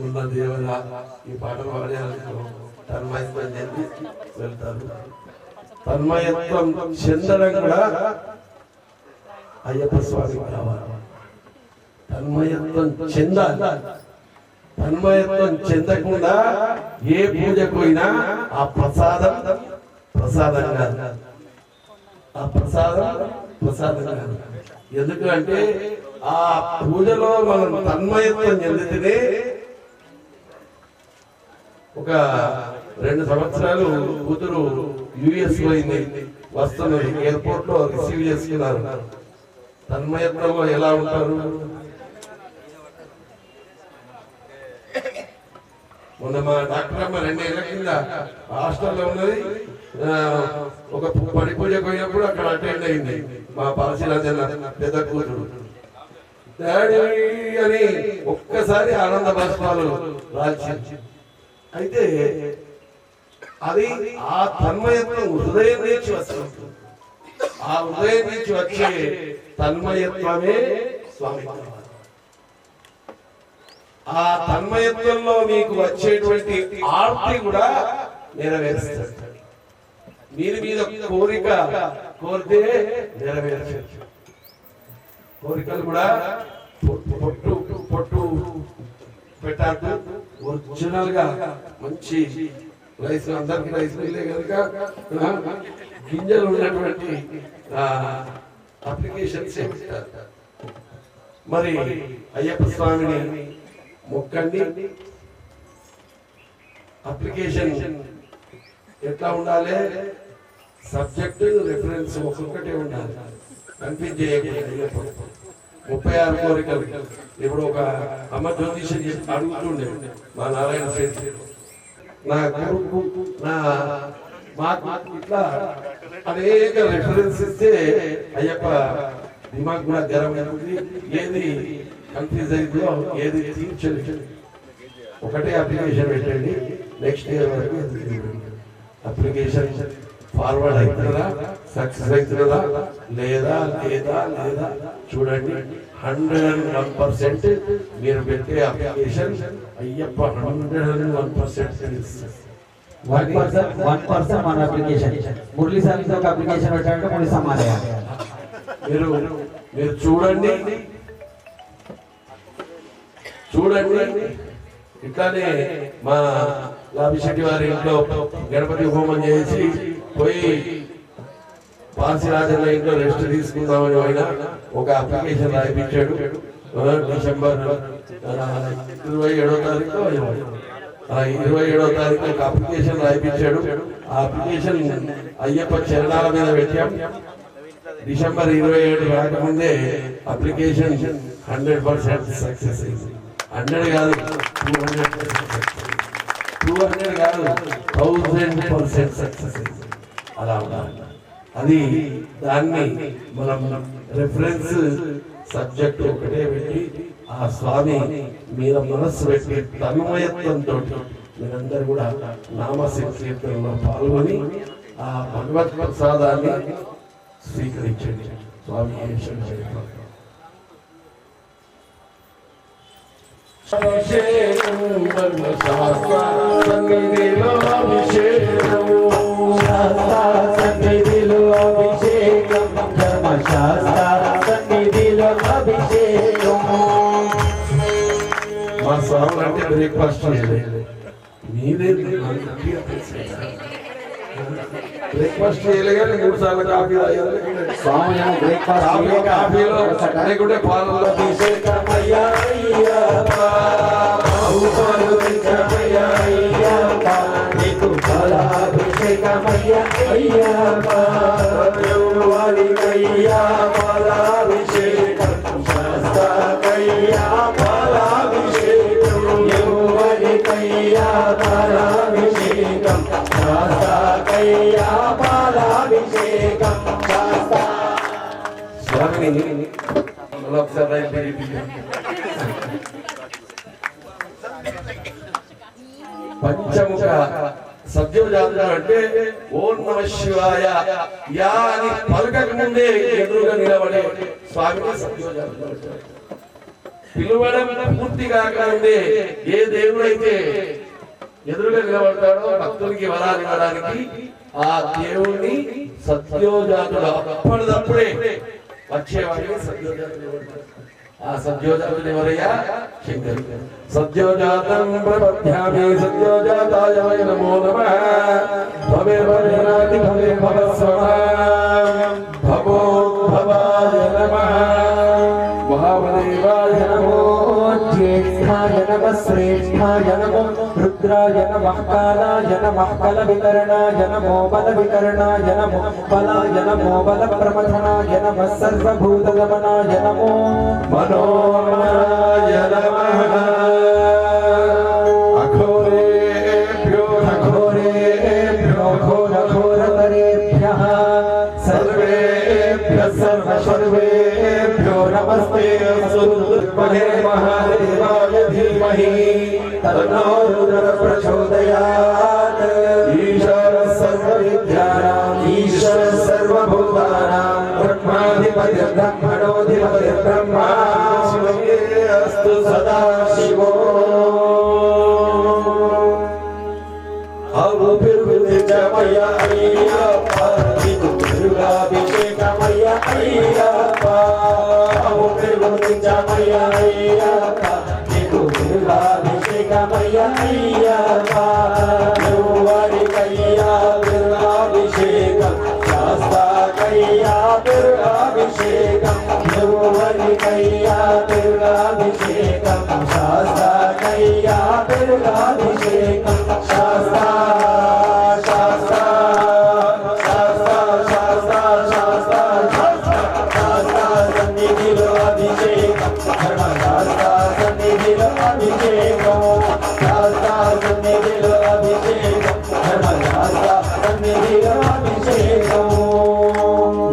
ఉన్న దేవత ఈ పాటలు పాడారనుకో తన్మయత్వం చెంది వెళ్తారు. తన్మయత్వం చెందడం కూడా అయ్యప్ప స్వామి కావాలి. తన్మయత్వం చెందాలి. తన్మయత్వం చెందకుండా ఏ పూజకు పోయినా ఆ ప్రసాదం కాదు, ఆ ప్రసాదం కాదు. ఎందుకంటే ఆ పూజలో మనం తన్మయత్వం చెందితేనే. ఒక 2 సంవత్సరాలు కూతురు యుఎస్ పోయింది, వస్తున్నది, ఎయిర్పోర్ట్ లో రిసీవ్ చేసుకున్నారు. తన్మయత్వంలో ఎలా ఉంటారు? మొన్న మా డాక్టర్ అమ్మ 2 ఏళ్ల కింద హాస్టల్లో ఉన్నది. ఒక పడి పూజకు పోయినప్పుడు అక్కడ అటెండ్ అయింది మా పాలసీరాజన్న పెద్ద కూతురు. డాడీ అని ఒక్కసారి ఆనంద బాష్పాలు రాల్చి. అయితే అది ఆ తన్మయత్వం హృదయం నుంచి వస్తుంది. ఆ హృదయం నుంచి వచ్చే తన్మయత్వమే స్వామి. ఆ తన్మయత్వంలో మీకు వచ్చేటువంటి ఆర్తి కూడా నెరవేరుస్తారు. మీరు మీద కోరిక కోరితే నెరవేర్చచ్చు. కోరికలు కూడా పొట్టు పెట్టారు. ఒరిజినల్ గా మంచి రైస్, అందరికి రైస్ మిల్లే కనుక గింజలు ఉన్నటువంటి అప్లికేషన్స్ పెట్టారు. మరి అయ్యప్ప స్వామిని మొక్కండి. అప్లికేషన్ ఎట్లా ఉండాలి? సబ్జెక్ట్ రిఫరెన్స్ ఒక్కొక్కటే ఉండాలి, కన్ఫ్యూజ్ చేయకూడదు. 36 కోరికలు. ఇప్పుడు ఒక అమ్మ జ్యోతిషం అడుగుతుండే మా నారాయణ సేట్, నా కొడుకు మాకు ఇట్లా అనేక రిఫరెన్స్ ఇస్తే అయ్యప్ప దిమాగ్ కూడా గరం అవుతుంది. ఏది కన్ఫ్యూజ్ అయిందో, ఏది తీర్చలేదు, ఒకటే అప్లికేషన్ పెట్టండి. నెక్స్ట్ ఇయర్ వరకు అప్లికేషన్ ఫార్వర్డ్ అవుతుందా, సక్సెస్ అవుతుందా లేదా లేదా లేదా చూడండి. 101% మీరు పెట్టే అప్లికేషన్ అయ్యప్ప 101% 1% మన అప్లికేషన్. మురళీ సార్ ఒక అప్లికేషన్ పెట్టాలంటే మురళీ సమాధాయ మీరు చూడండి. ఇట్లానే మా లాభిశెట్టి వారి ఇంట్లో గణపతి హోమం చేసి పోయి పాసిరాజన్న ఇంట్లో రెస్ట్ తీసుకుందామని ఆయన ఒక అప్లికేషన్ రాయించాడు. డిసెంబర్ 27వ తారీఖు 27వ తారీఖు ఒక అప్లికేషన్ రాయించాడు. ఆ అప్లికేషన్ అయ్యప్ప చరణాల మీద పెట్టాం. డిసెంబర్ 27 రాకముందే అప్లికేషన్ 100% సక్సెస్ అయింది. 100 కాదు, 200 కాదు, 1000% సక్సెస్ అయింది. అలా ఉండాలి. అది దాన్ని మనం రిఫరెన్స్ సబ్జెక్ట్ ఒకటే పెట్టి ఆ స్వామి మీద మనస్సు పెట్టి తన్మయత్వంతో మీరందరూ కూడా నామ సంకీర్తనలో పాల్గొని ఆ భగవత్ ప్రసాదాన్ని స్వీకరించండి. స్వామి అభిషేకం ధర్మశాస్త్ర సన్నిధిలో అభిషేకము సన్నిధిలో అభిషేకం ధర్మశాస్త్ర సన్నిధిలో అభిషేకము. మా స్వామి అంటే బ్రేక్ఫాస్ట్ మీదే బ్రేక్ఫాస్ట్ చేయలేగా 3 సార్లు కాఫీ తాగాలి. స్వామి కాఫీలో లేకుంటే పాలలో అభిషేకమయ్యా అయ్యప్ప అభిషేకమయ్యా అయ్యప్ప నీకు పాలాభిషేకమయ్యా అయ్యప్ప వారికయ్యా పాలాభిషేకం శాస్త్రకయ్యా పాలాభిషేకం ఎవరికయ్యా పాలాభిషేకం శాస్త్రకయ్యా పాలాభిషేకం శాస్త్ర స్వామిని ఒకసారి పంచముఖ సత్యోజాతుడు అంటే ఓం నమ శివాయ యా అని పలకక ముందే ఎదురుగా నిలబడే స్వామిని సత్యోజాతుడు అంటారు. పిలువడం పూర్తి కాకముందే ఏ దేవుడైతే ఎదురుగా నిలబడతాడో భక్తులకి వరాలు ఇవ్వడానికి ఆ దేవుణ్ణి సత్యోజాతుడు అప్పటిదప్పుడే వచ్చేవాడిని సత్యోజాతుడు అంటారు. ఆ సత్యోజాతుడు ఎవరయ్యా? శంకరుడు. సత్యోజాతం ప్రపద్యామి సత్యోజాతాయ వై నమో నమః భవే భవేనాతి భవే భవస్వమాం భవోద్భవాయ నమః మహాదేవాయ నమో జ్యేష్ఠాయ నమః శ్రేష్ఠాయ నమో రుద్రాయ నమః కాలాయ నమః బల వికరణాయ నమో బల వికరణాయ నమో బలాయ నమో బల ప్రమథనాయ నమః సర్వభూత గమనాయ నమో మనోమయాయ నమః అఘోరేభ్యో ఘోరేభ్యో ఘోరఘోరతరేభ్యః సర్వేభ్యః సర్వేభ్యో నమస్తే అస్తు మహాదేవాయ ధీమహి తన్నో రుద్రః ప్రచోదయాత్ ఈశ్వర సర్వవిద్యానాం ఈశ్వర సర్వభూతానాం బ్రహ్మాధిపతి బ్రహ్మణోధిపతి బ్రహ్మా అస్తు సదా శివో అభివృద్ధిమయ అయ్యప్ప నీకు దుర్గాభిషేకమయ్య అయ్యప్ప అభివృద్ధిమయ అయ్యప్ప నీకు దుర్గాభిషేకమయ్య అయ్యప్ప వారికయ్యా దుర్గాభిషేకం శాస్త్రకయ్యా దుర్గాభిషేకం వారికయ్యా దుర్గాభిషేకం శాస్త్రకయ్యా దుర్గాభిషేకం శాస్త్ర సన్నిధిలో అభిషేకం ధర్మశాస్త్ర సన్నిధిలో అభిషేకం శాస్త్ర సన్నిధిలో అభిషేకం ధర్మశాస్త్ర సన్నిధిలో అభిషేకం.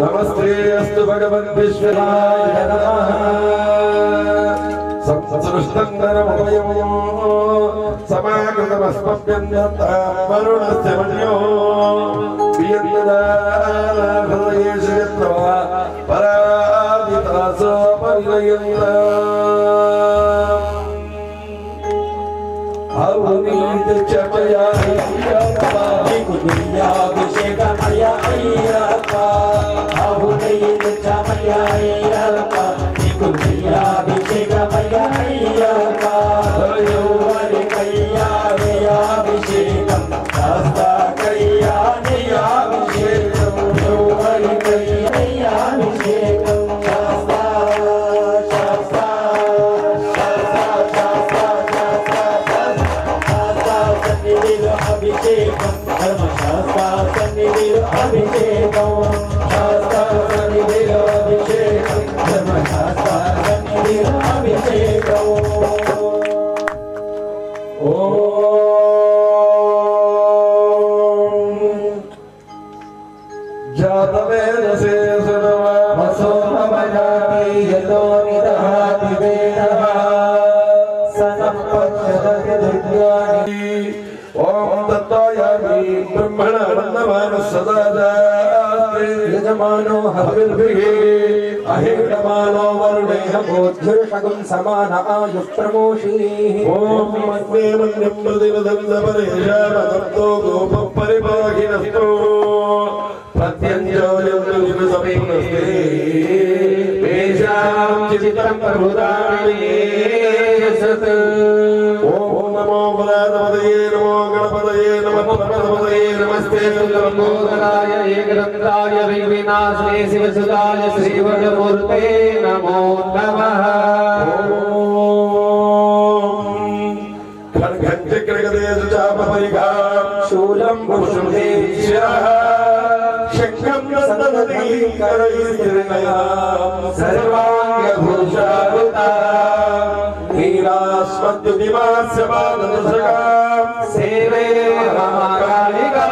నమస్తే అస్తు భగవన్ విశ్వరాయ నమః సంసృష్టం నరమయం సమాగతమస్మభ్యంతం వరుణస్య మన్యో బియన్నదాహృదయేషు యత్వా పరాదితాసో పర్యయంతం అవనీత చమయా నీకు దుర్గాభిషేకమయ్య అయ్యప్ప అభిషేకమయ్య అయ్యప్ప నీకు దుర్గాభిషేకమయ్య అయ్యప్ప వారికయ్యా అభిషేకం శాస్త్రకయ్యా అభిషేకం వారికయ్యా అభిషేకం శాస్త్ర శాస్త్ర సన్నిధిలో అభిషేకం ధర్మశాస్త్ర సన్నిధిలో అభిషేకం శాస్త్ర సన్నిధిలో అభిషేకం ధర్మశాస్త్ర సన్నిధిలో అభిషేకం. జాతవేదసే వసో మమనాతి యతో నిదహాతి వేదః సనః పశ్యతి దుర్గాని ఓం దత్తాయామి బ్రహ్మణ వందమాన సదా యజమానో హవిర్భిః अहेडमानो वरुणेह बोध्यर्षगुं समान आयुः प्रमोषीः ओम मन्ये मन्यं प्रतिवदन्तपरेशामदत्तो गोपपरिपाहिनस्तो प्रत्यञ्जोलिन्दुसमस्ते तेषां चित्तं प्रभुदाने सत् ओम नमो गणपतये नमो गणपतये नमः गणपतये नमस्ते लंबोदराय एकदन्ताय विघ्नाशने शिवसुताय श्रीवरमूर्ते नमो नमः शूलं पुरुषेश्वरः शङ्खं ददतीं करैर्निर्णया सर्वाङ्गभूषावृता नीलास्मद्युतिमास्य पाददशकां सेवे महाकालिका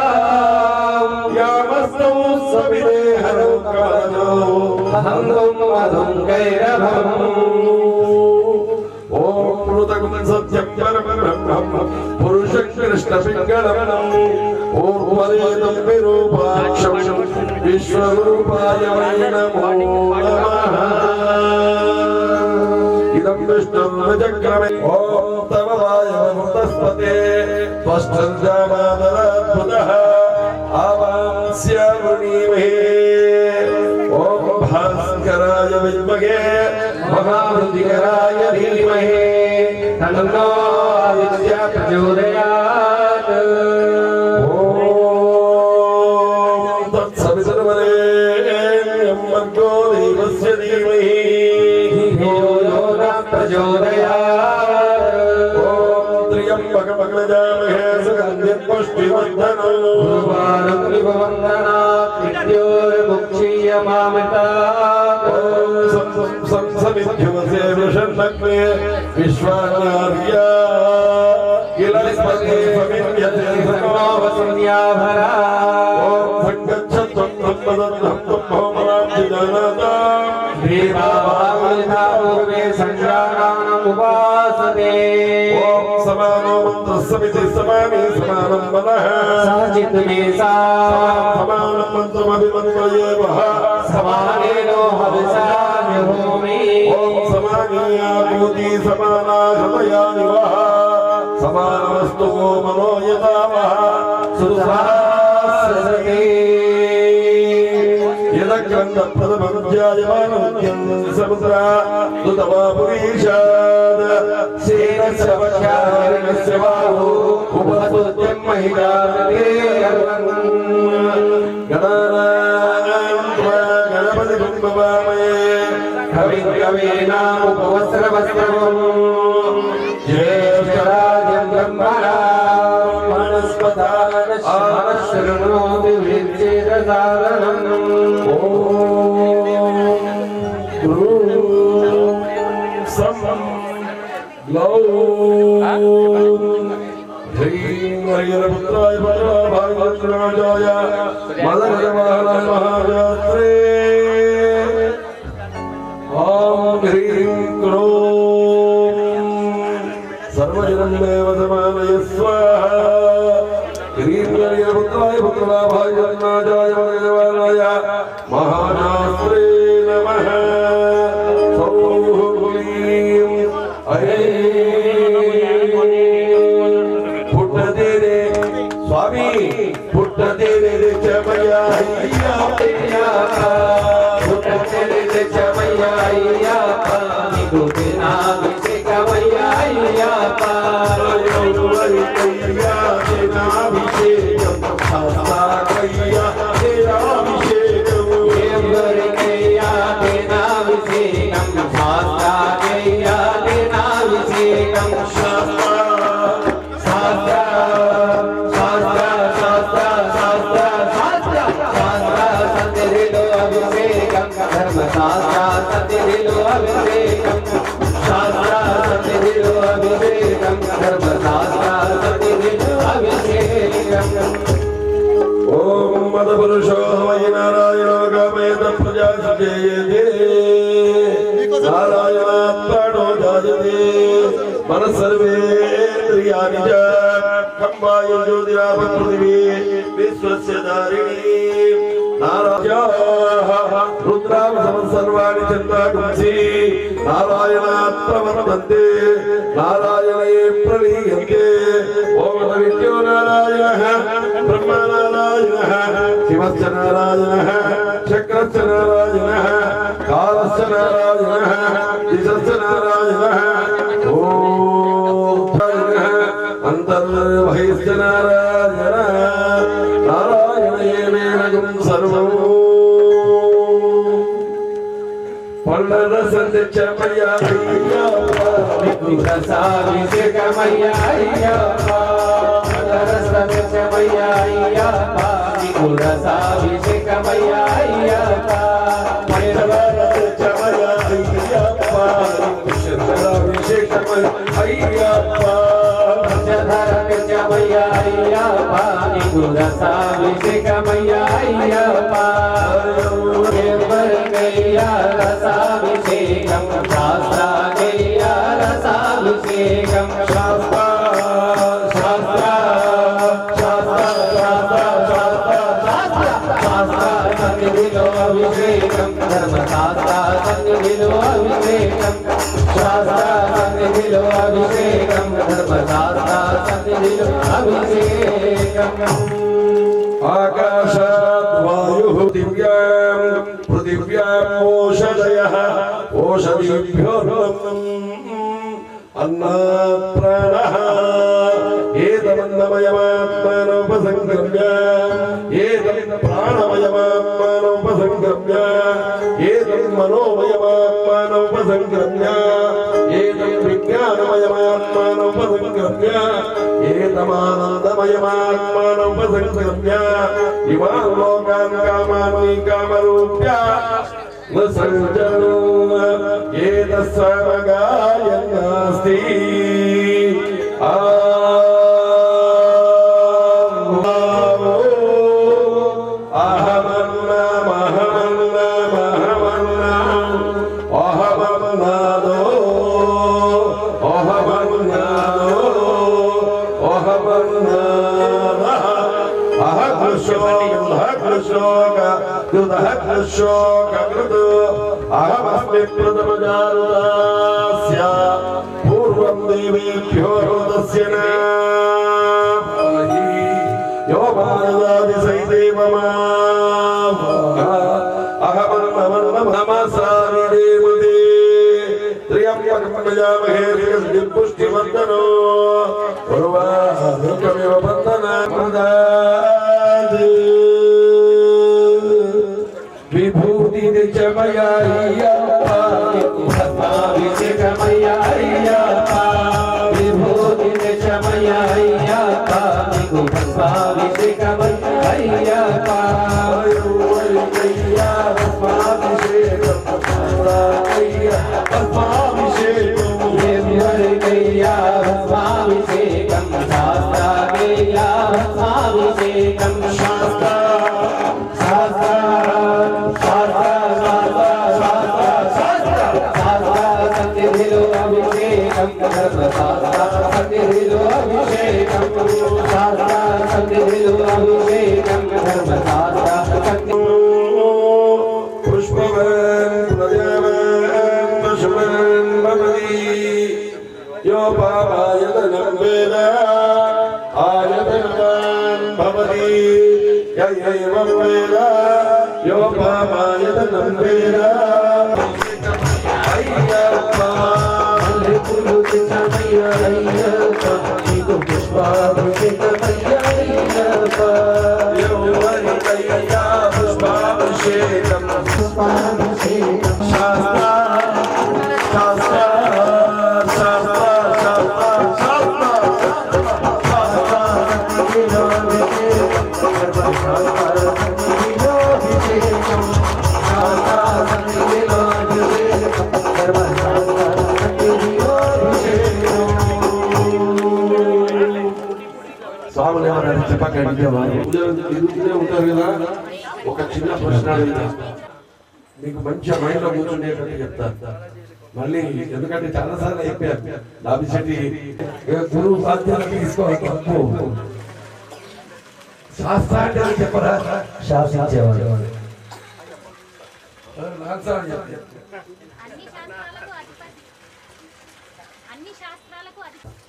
यामस्तौ सविदे हरौ कमलो हन्दुं मधुं कैरभम् सत्यं परम ब्रह्मं पुरुषं कृष्णपिङ्गलम् ऊर्ध्वरेतं विरूपाक्षं विश्वरूपाय वै नमो नमः इदं विष्णुं चक्रमे ॐ तव वायवतस्पते त्वष्टञ्जामादराद्भुतः आवांस्य वृणीमहे ॐ भास्कराय विद्महे महावृद्धिकराय धीमहि तन्नो विद्या प्रचोदयात् ॐ तत्सवितुर्वरेण्यं भर्गो देवस्य धीमहि धियो यो न प्रचोदयात् ॐ त्र्यम्बकमग्नजामहे सुगन्धिं पुष्टिवर्धनम् गुरुवारं विभवन्दनात् विद्योर्मुक्षीयमामृतात् संसमिध्युमसे वृषन्नग्ने विश्वानार्या किलस्पते समिध्यते सर्वावसन्याभरा ॐ सङ्गच्छत्वं ब्रह्मदन्तं भौमराब्धिजनता देवाभावलिता पूर्वे सङ्ग्राणाम् उपासते ॐ समानो मन्त्रस्समिति समाने समानं मनः साचित् मे सा समानं मन्त्रमभिमन्त्रये वः समानेनो हविषा ॐ समानीयाभूति समाना हृदयानि वः समानमस्तु मनो यथा वः सुसहस्रशते यदग्रन्थप्रथमध्यायमानं समुद्रा दुतवा पुरीशाद सेनस्य बाहु उपस्तुत्यं महिलानते गणपति कुम्भवामये कविनामुपवस्त्रवस्त्रम् ज्येष्ठराजं ब्रह्मणां मनस्पदानशृणोति विच्छेदसारणम् ॐ सं ह्रीं हरिहरपुत्राय भागवत्राजाय मदनजवाहनाय महायात्रे ॐ ह्रीं क्रों सर्वजनमेव समानय स्वाहा ह्रीं हरिहरपुत्राय पुत्रलाभाय जगन्नाथाय मदनजवाहनाय महायात्रे नमः सौः क्लीं पुट्टदेरे स्वामी पुट्टदेरे चमया हैया पुट्टदेरे चमया हैया निगुणाभिषेकमया हैया तेनाभिषेकं शास्त्राकय्या तेनाभिषेकं देवरिकय्या तेनाभिषेकं शास्त्राकय्या तेनाभिषेकं ओम मदपुरुषो वै नारायणो गामेत प्रजा सुजयते नारायणात् प्राणो जायते मनस्सर्वेन्द्रियाणि च खम्बाय ज्योतिराप पृथिवी विश्वस्य धारिणी రుద్రామ సంవత్సర్వాణి చంద్రాగుంసి నారాయణాత్మవర్తంతే నారాయణే ప్రణీయంతే ఓం విద్యో నారాయణ బ్రహ్మ నారాయణ శివశ్చ నారాయణ చక్రశ్చ నారాయణ కాలశ్చ నారాయణ దిశశ్చ నారాయణ అంతర్వహిశ్చ నారాయణ నారాయణేనేనగం సర్వం పల్లర సంధ్యమయ్యా రసాభిషేకమయ్యా అయ్యప్ప రసాభిషేకమయ్యా అయ్యప్ప రసాభిషేకమయ్యా అయ్యప్ప రసాభిషేకమయ్యా అయ్యప్ప రసాభిషేకం శాస్త్రాగయ్యా రసాభిషేకం శాస్త్ర సన్నిధిలో అభిషేకం ధర్మశాస్త్ర సన్నిధిలో అభిషేకం శాస్త్ర సన్నిధిలో అభిషేకం ధర్మశాస్త్ర సన్నిధిలో అభిషేకం ఆకాశాత్ వాయుః దివ్యాం పృథివ్యాం ఓషధయః ఓషధీభ్యో అన్నాత్ ప్రాణః ఏతమన్నమయమాత్మానోపసంక్రమ్య ఏతం ప్రాణమయమాత్మానోపసంక్రమ్య ఏతం మనోమయమాత్మానోపసంక్రమ్య ఏతం విజ్ఞానమయమాత్మానోపసంక్రమ్య ఏతమానందమయమాత్మానోపసంక్రమ్య ఇమాన్ లోకాన్ కామాన్ని కామరూప్య సంజను ఏతస్సర్వగాయన్నాస్తి అహమస్మి ప్రథమజారుదాస్య పూర్వం దేవేభ్యో రోదస్య నాహి యో మానదాది సైదేవమా అహమన్నమన్నమసామి దేవతే త్ర్యంబకం యజామహే పుష్టివర్ధనో పూర్వాధృకమివ బంధనామృదాది విభూతి నిత్యమయ్యా అయ్యప్ప భస్మాభిషేకమయ్యా అయ్యప్ప విభూతి నిత్యమయ్యా అయ్యప్ప నీకు భస్మాభిషేకమయ్యా అయ్యప్ప భస్మాభిషేకం భస్మాభిషేకం శాస్త్రాగయ్యా భస్మాభిషేకం శాస్త్ర పుష్పవాన్ ప్రజావాన్ పశువాన్ భవతి యో పాపాయతనం వేద ఆయతనవాన్ భవతి యైవం వేద యో పాపాయతనం వేద అయ్యప్ప పుష్పాభిషేకమయ్యా అయ్యప్ప నీకు పుష్పాభిషేకమయ్యా అయ్యప్ప యోవరికయ్యా పుష్పాభిషేకం పుష్పాభిషేకం శాస్త్ర శాస్త్ర శాస్త్ర స్వాములు ఎవరైనా చెప్పకండి ఉంటారు కదా. ఒక చిన్న ప్రశ్న అడుగుతా, మీకు మంచిగా మైండ్ లో కూర్చునేటట్టు చెప్తారు. మళ్ళీ ఎందుకంటే చాలా సార్లు అయిపోయారు లాభిశెట్టి గురువు బాధ్యతలు తీసుకోవాలి. తప్పు శాస్త్రాన్ని చెప్పరా, శాసించేవాడు నాలుగు చెప్పండి. అన్ని శాస్త్రాలకు అధిపతి.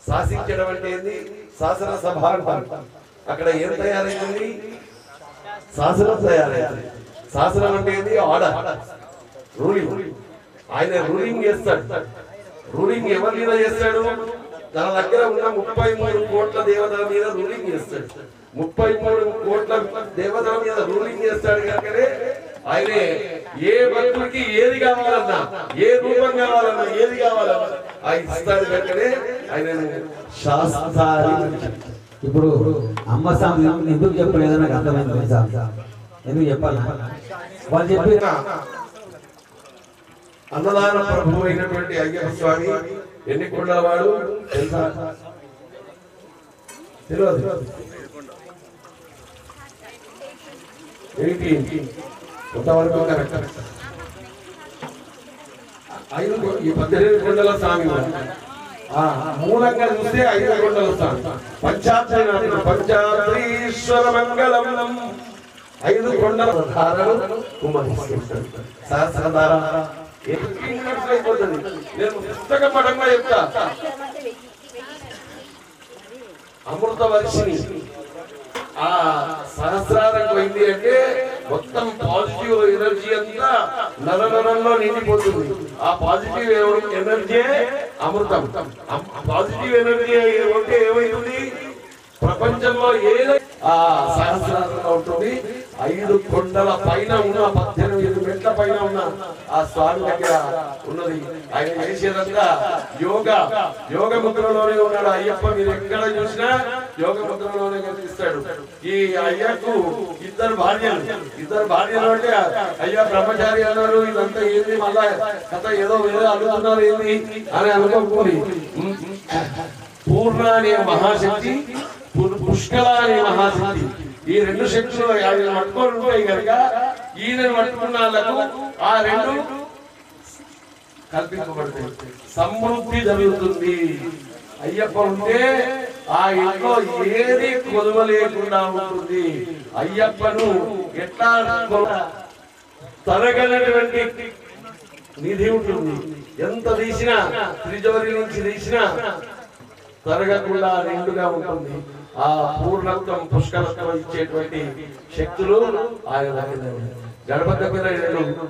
శాసించడం అంటే ఏంది? శాసన సభ అంటారు. అక్కడ ఏం తయారైంది? శాసనం తయారైంది. శాసనం అంటే ఏంది? Order, ruling. ఆయన రూలింగ్ చేస్తాడు. రూలింగ్ ఎవరి మీద చేస్తాడు? తన దగ్గర ఉన్న 33 కోట్ల దేవతల మీద రూలింగ్ చేస్తాడు. 33 కోట్ల దేవతల మీద రూలింగ్ చేస్తాడు కనుకనే ఆయనే ఏ భక్తుడికి ఏది కావాలన్నా, ఏ రూపం కావాలన్నా, ఏది కావాలన్నా ఆయన ఇస్తాడు కనుకనే ఆయన శాస్త్రాలు. ఇప్పుడు అమ్మ స్వామి ఎందుకు చెప్పలేదో నాకు అర్థమైంది తెలుసా? ఎందుకు చెప్పాలి? వాళ్ళు చెప్పిన అన్నదాన ప్రభు అయినటువంటి అయ్యప్ప స్వామి ఎన్ని కొండల వాడు తెలుసా? తెలియదు. కొంతవరకు ఈ 18 కొండల స్వామి మూలంగా చూస్తే 5 కొండల స్వామి. పంచాత్రీశ్వర మంగళం 5 కొండల ధారలు కుమ్మరిస్తాడు. సహస్రధార అయిపోతుంది. నేను పుస్తక పడంగా చెప్తా. అమృత వర్షిని ఆ సహస్రారం పోయింది అంటే మొత్తం పాజిటివ్ ఎనర్జీ అంతా నరంలో నిండిపోతుంది. ఆ పాజిటివ్ ఎనర్జీ అమృతం. పాజిటివ్ ఎనర్జీ ఉంటే ఏమైతుంది? ప్రపంచంలో ఏదో ఆ సహస్రారంలో ఉంటుంది. 5 కొండల పైన ఉన్న 18 మెట్ల పైన ఉన్న ఆ స్వామి దగ్గర ఉన్నది. ఆయన చేసేదంతా యోగ ముద్రలోనే ఉన్నాడు అయ్యప్ప. మీరు ఎక్కడ చూసినా యోగ ముద్రలోనే కనిపిస్తాడు. ఈ అయ్యకు 2 భార్యలు అంటే అయ్యా బ్రహ్మచారి అన్నారు. ఇదంతా ఏంది? మళ్ళా కథ ఏదో అడుగుతున్నారు ఏంది అని అనుకోకూడదు. పూర్ణ అనే మహాశక్తి, పుష్కల అనే మహాశక్తి, ఈ 2 శక్తులు ఆయన పట్టుకొని ఉంటాయి కనుక ఈయనను పట్టుకున్న వాళ్ళకు ఆ 2 కల్పించబడతాయి. సమృద్ధి జరుగుతుంది. అయ్యప్ప ఉంటే ఆ ఇంట్లో ఏది కొదువ లేకుండా ఉంటుంది. అయ్యప్పను ఎట్లా తరగనటువంటి నిధి ఉంటుంది. ఎంత తీసినా, త్రిజోరి నుంచి తీసినా తరగకుండా నిండుగా ఉంటుంది. ఆ పూర్ణత్వం, పుష్కలత్వం ఇచ్చేటువంటి శక్తులు ఆయన దగ్గర. గణపతి దగ్గర 2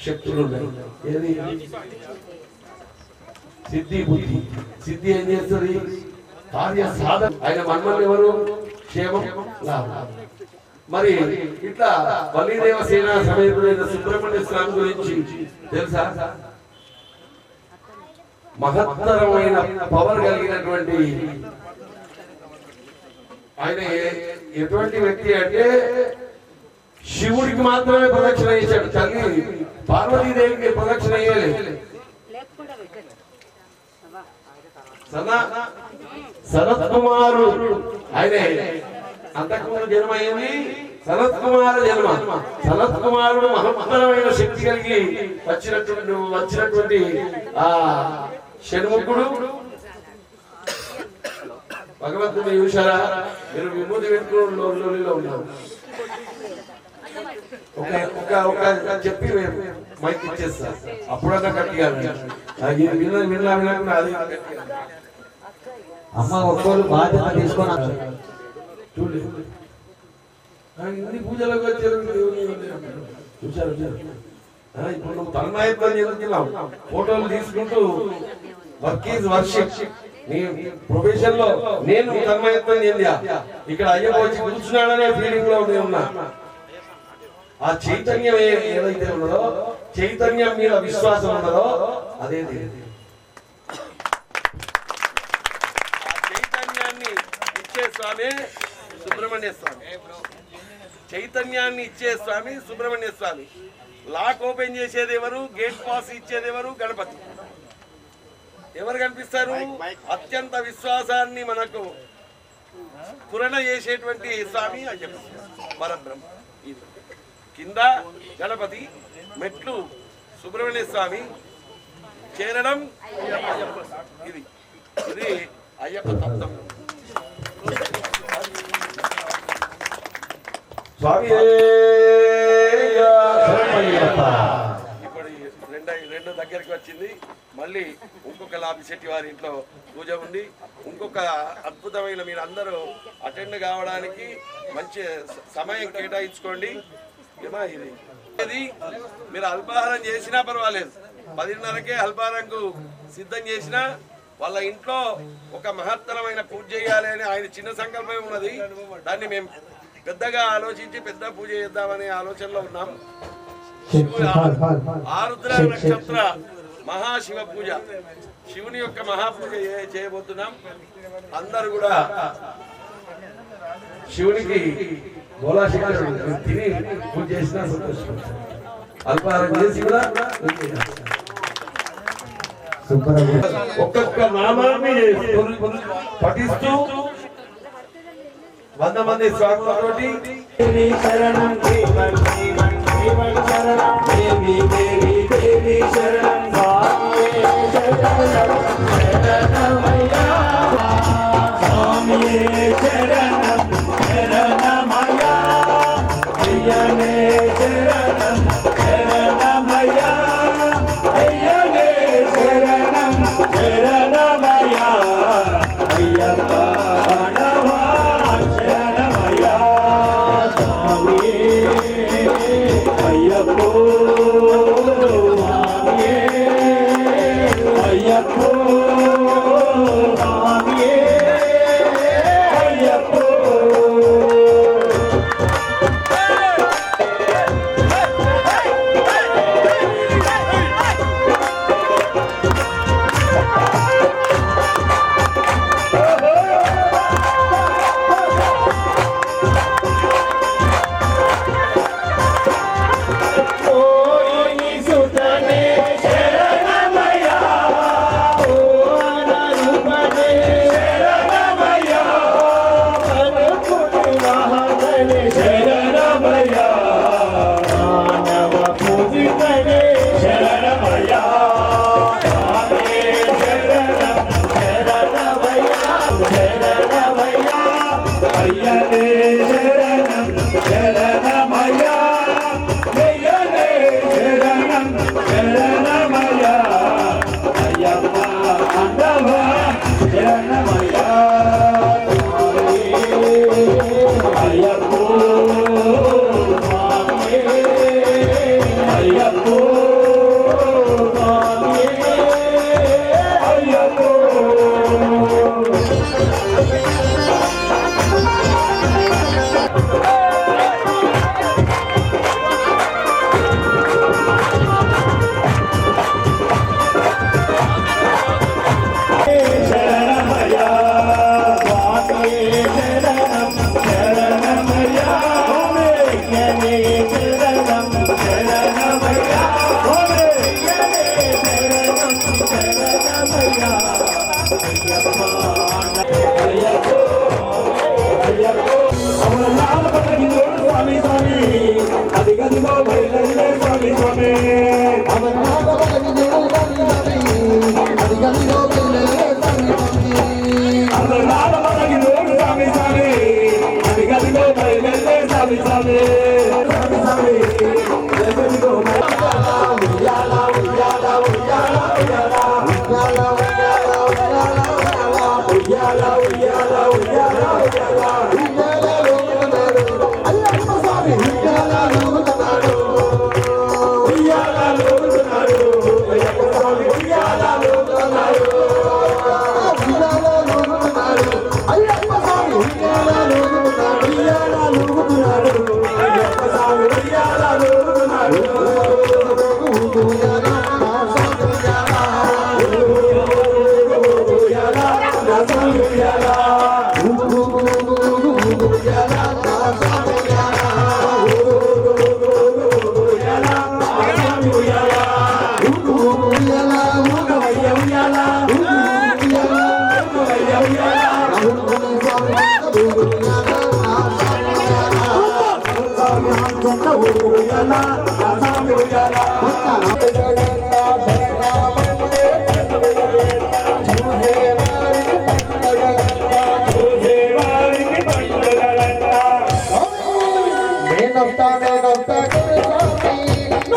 శక్తులు ఉన్నాయి. ఏది? సిద్ధి, బుద్ధి. సిద్ధి ఏం చేస్తుంది? కార్య సాధన. ఆయన మన్మలు ఎవరు? క్షేమం, లాభం. మరి ఇట్లా బలిదేవ సేన సమేతుడైన సుబ్రహ్మణ్య స్వామి గురించి తెలుసా? మహత్తరమైన పవర్ కలిగినటువంటి ఆయన ఎటువంటి వ్యక్తి అంటే శివుడికి మాత్రమే ప్రదక్షిణ చేశాడు. తల్లి పార్వతీదేవికి ప్రదక్షిణ చేయలేదు. సనత్ కుమారుడు ఆయన అంతకుముందు జన్మ అయింది. సనత్ కుమారు జన్మ. సనత్ కుమారుడు మహత్తరమైన శక్తి కలిగి వచ్చినటువంటి ఆ షణ్ముఖుడు. భగవంతుని చూశారా? మీరు విభూతి పెట్టుకుని ఉన్నారు. ఒక చెప్పి మైక్ ఇచ్చేస్తా. అప్పుడన్నా గట్టిగా విన్నా అది అమ్మ ఒక్కరు బాధ్యత తీసుకొని చూడలేదు. ఇన్ని పూజలకు వచ్చారు. చూశారు. ఇప్పుడు నువ్వు తన్మయత్వం చెందుతున్నావు. ఫోటోలు తీసుకుంటూ వర్క్ ఈజ్ వర్షిప్. నీ ప్రొఫెషన్ లో నేను తన్మయత్వం చెందా. ఇక్కడ అయ్యప్ప వచ్చి కూర్చున్నాడనే ఫీలింగ్ లో ఉన్నా. ఆ చైతన్యం ఏదైతే ఉన్నదో, చైతన్యం మీద విశ్వాసం ఉన్నదో అదే చైతన్యాన్ని ఇచ్చే స్వామి సుబ్రహ్మణ్య స్వామి. చైతన్యాన్ని ఇచ్చే స్వామి సుబ్రహ్మణ్య స్వామి. లాక్ ఓపెన్ చేసేది ఎవరు? గేట్ పాస్ ఇచ్చేది ఎవరు? గణపతి. ఎవరు కనిపిస్తారు? అత్యంత విశ్వాసాన్ని మనకు పూరణ చేసేటువంటి స్వామి అయ్యప్ప పరబ్రహ్మ. కింద గణపతి, మెట్లు సుబ్రహ్మణ్య స్వామి, చేరడం ఇది అయ్యప్ప తత్వం. స్వామి ఇప్పుడు రెండు దగ్గరికి వచ్చింది. మళ్ళీ ఇంకొక లాభిశెట్టి వారి ఇంట్లో పూజ ఉంది. ఇంకొక అద్భుతమైన మీరు అందరూ అటెండ్ కావడానికి మంచి సమయం కేటాయించుకోండి. ఏమా ఇది మీరు అల్పాహారం చేసినా పర్వాలేదు, 10:30కే అల్పాహారంకు సిద్ధం చేసినా వాళ్ళ ఇంట్లో ఒక మహత్తరమైన పూజ చేయాలి అని ఆయన చిన్న సంకల్పం ఉన్నది. దాన్ని మేము పెద్దగా ఆలోచించి పెద్ద పూజ చేద్దామనే ఆలోచనలో ఉన్నాం. ఆరుద్ర నక్షత్ర మహాశివ పూజ, శివుని యొక్క మహాపూజ చేయబోతున్నాం. అందరూ కూడా శివునికి గోళాశిఖరుడు తిని పూజ చేసినా సంతోషం, అల్పాహారం చేసి కూడా ఒక్కొక్క నామాన్ని పఠిస్తూ 100 మంది స్వాగతంతోటి శరణం శరణం దేవి దేవి దేవి శరణం శరణమయ్యా స్వామియే శరణం శరణమయ్యా అయ్యనే శరణం శరణమయ్యా అయ్యనే శరణం శరణమయ్యా అయ్యప్ప శరణమయ్యా స్వామియే అయ్యప్పో స్వామియే అయ్యప్పో స్వామియే అయ్యప్పో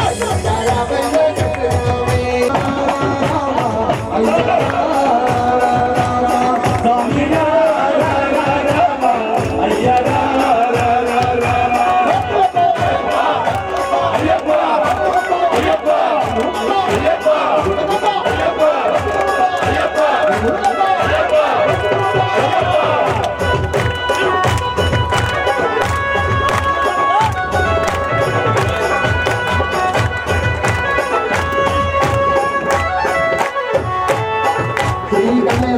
నేను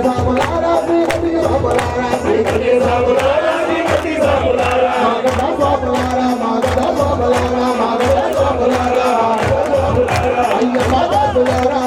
సాములారా శ్రీమతి సాములారా శ్రీమతి సాములారా శ్రీమతి సాములారా మాగద సాములారా మాగద సాములారా మాగద సాములారా అయ్యప్ప సాములారా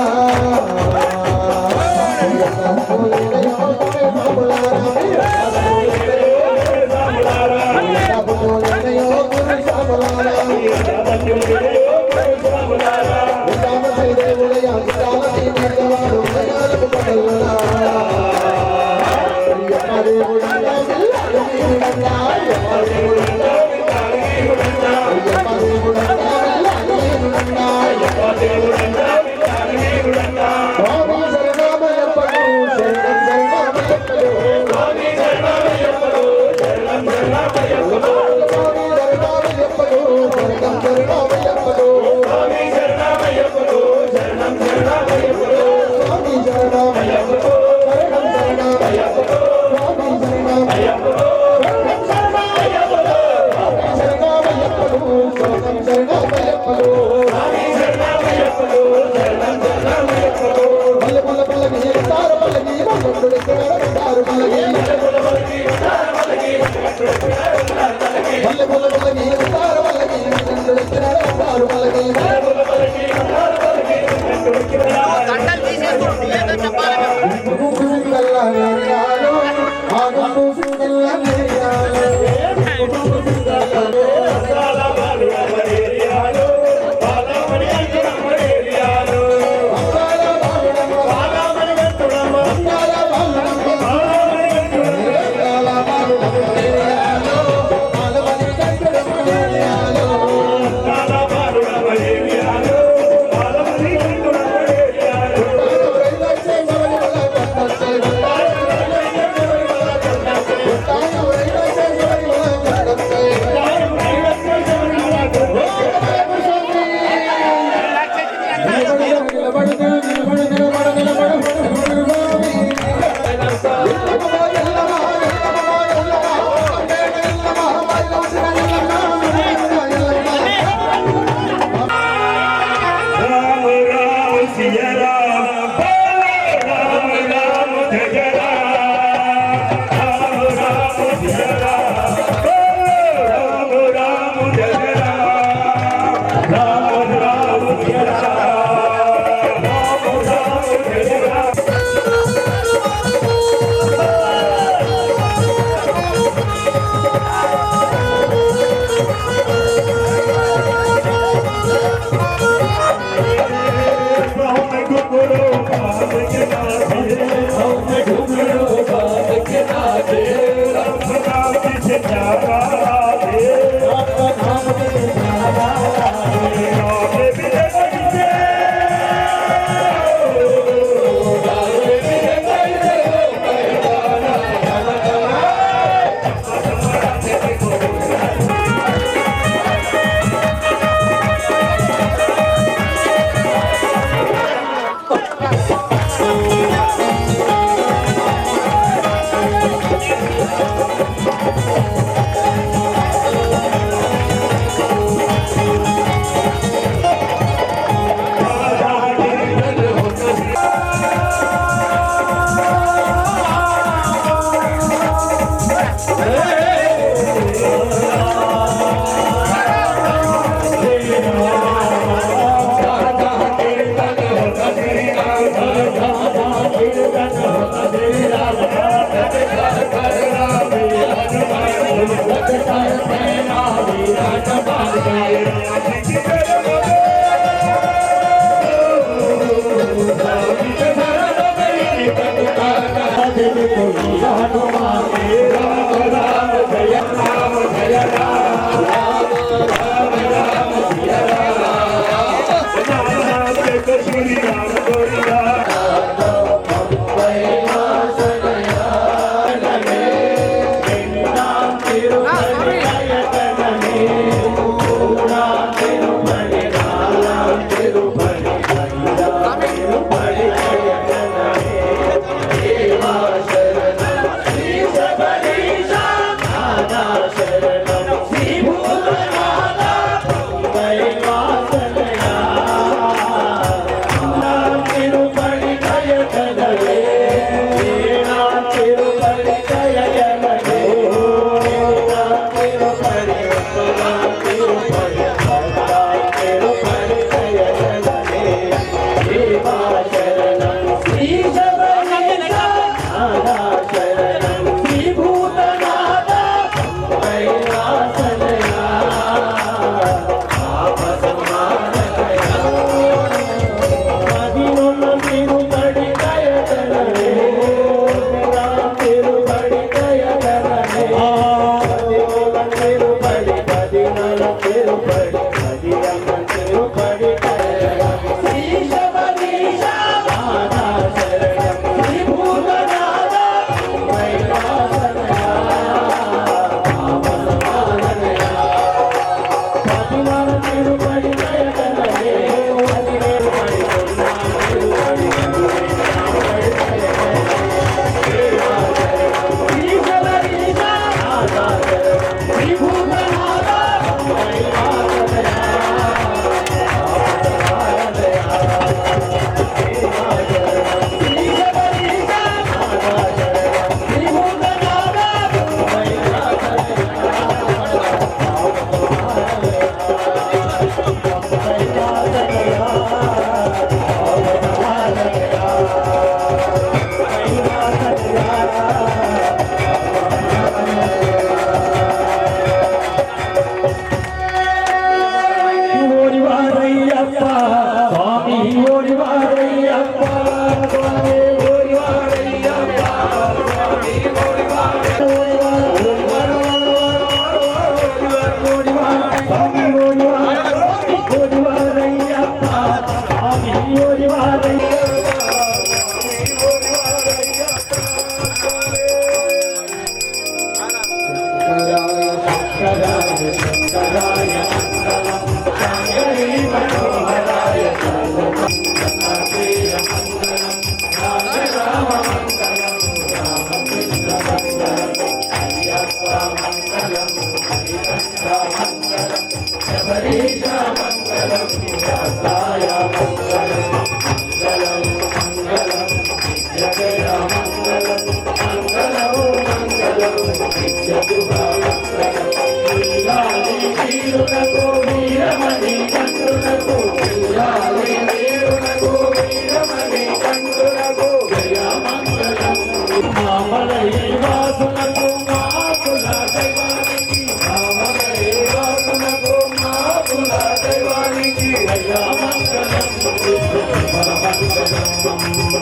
వాసులకు మా కుల దైవానికి రామగరి వాసులకు మా కుల దైవానికి అయ్యా మంగళం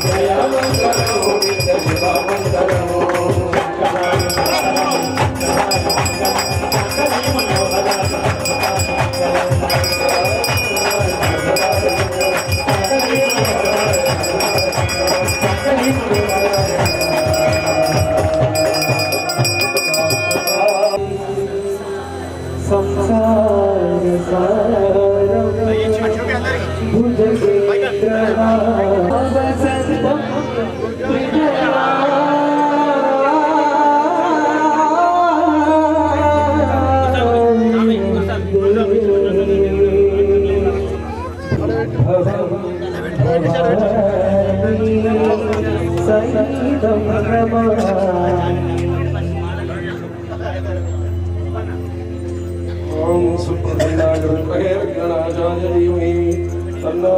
జయ మంగళం శివ మంగళం ఓం సుప్రభాయ గణాచార్య ధీమహి తన్నో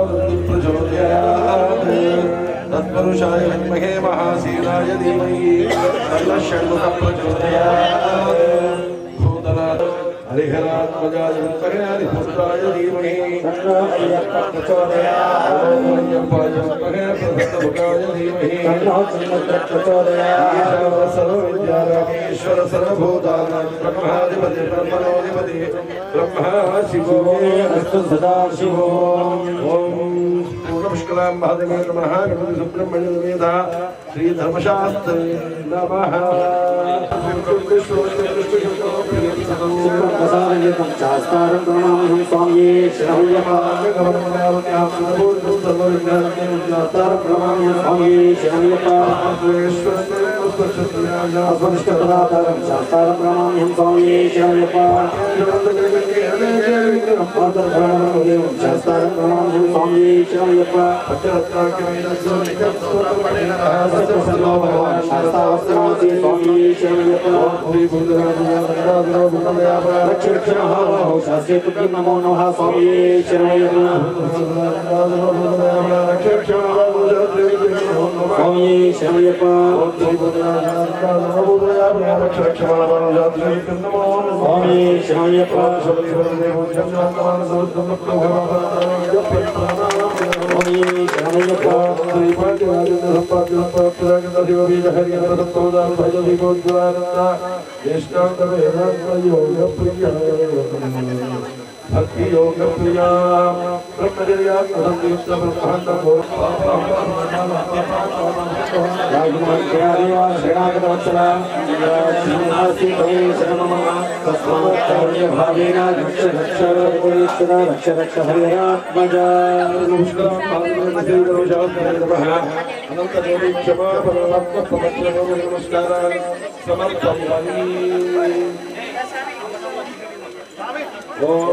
ప్రచోదయాత్ తత్పురుషాయ విద్మహే మహాశీలాయ ధీమహి తన్నో షణ్ముఖ ప్రచోదయాత్ భూతనాథ హరిహరాత్మజాయ విద్మహే హరిపుత్రాయ ధీమహి తన్నో అయ్యప్ప ప్రచోదయాత్ అయ్యప్పాయ విద్మహే ప్రసన్నముఖాయ ధీమహి తన్నో చిన్మత్ర ప్రచోదయాత్ సర్వవిద్యారామేశ్వర సర్వభూతానాం బ్రహ్మాధిపతి బ్రహ్మణోధిపతి బ్రహ్మా శివో అస్తు సదాశివో ఓం పూర్ణపుష్కలాం మహాదేవే నమః గణపతి సుబ్రహ్మణ్య సమేత శ్రీ ధర్మశాస్త్రే నమః శాస్త్రం ప్రణామం స్వామి శరణయ్యప్ప ప్రణామం స్వామి శరణయ్యప్ప అస్మృష్టపదాధారం శాస్త్రం ప్రణామం స్వామి శరణయ్యప్ప శాస్త్రం ప్రణామం స్వామి శరణయ్యప్ప శాస్త్రావస్త్రాసి స్వామి శరణయ్యప్ప శాస్త్రే నమో నమః స్వామి శరణయ్యప్ప స్వామి శరణయ్యప్ప స్వామి శరణయ్యప్ప భక్తి యోగ ప్రియా బ్రహ్మచర్యా ఓం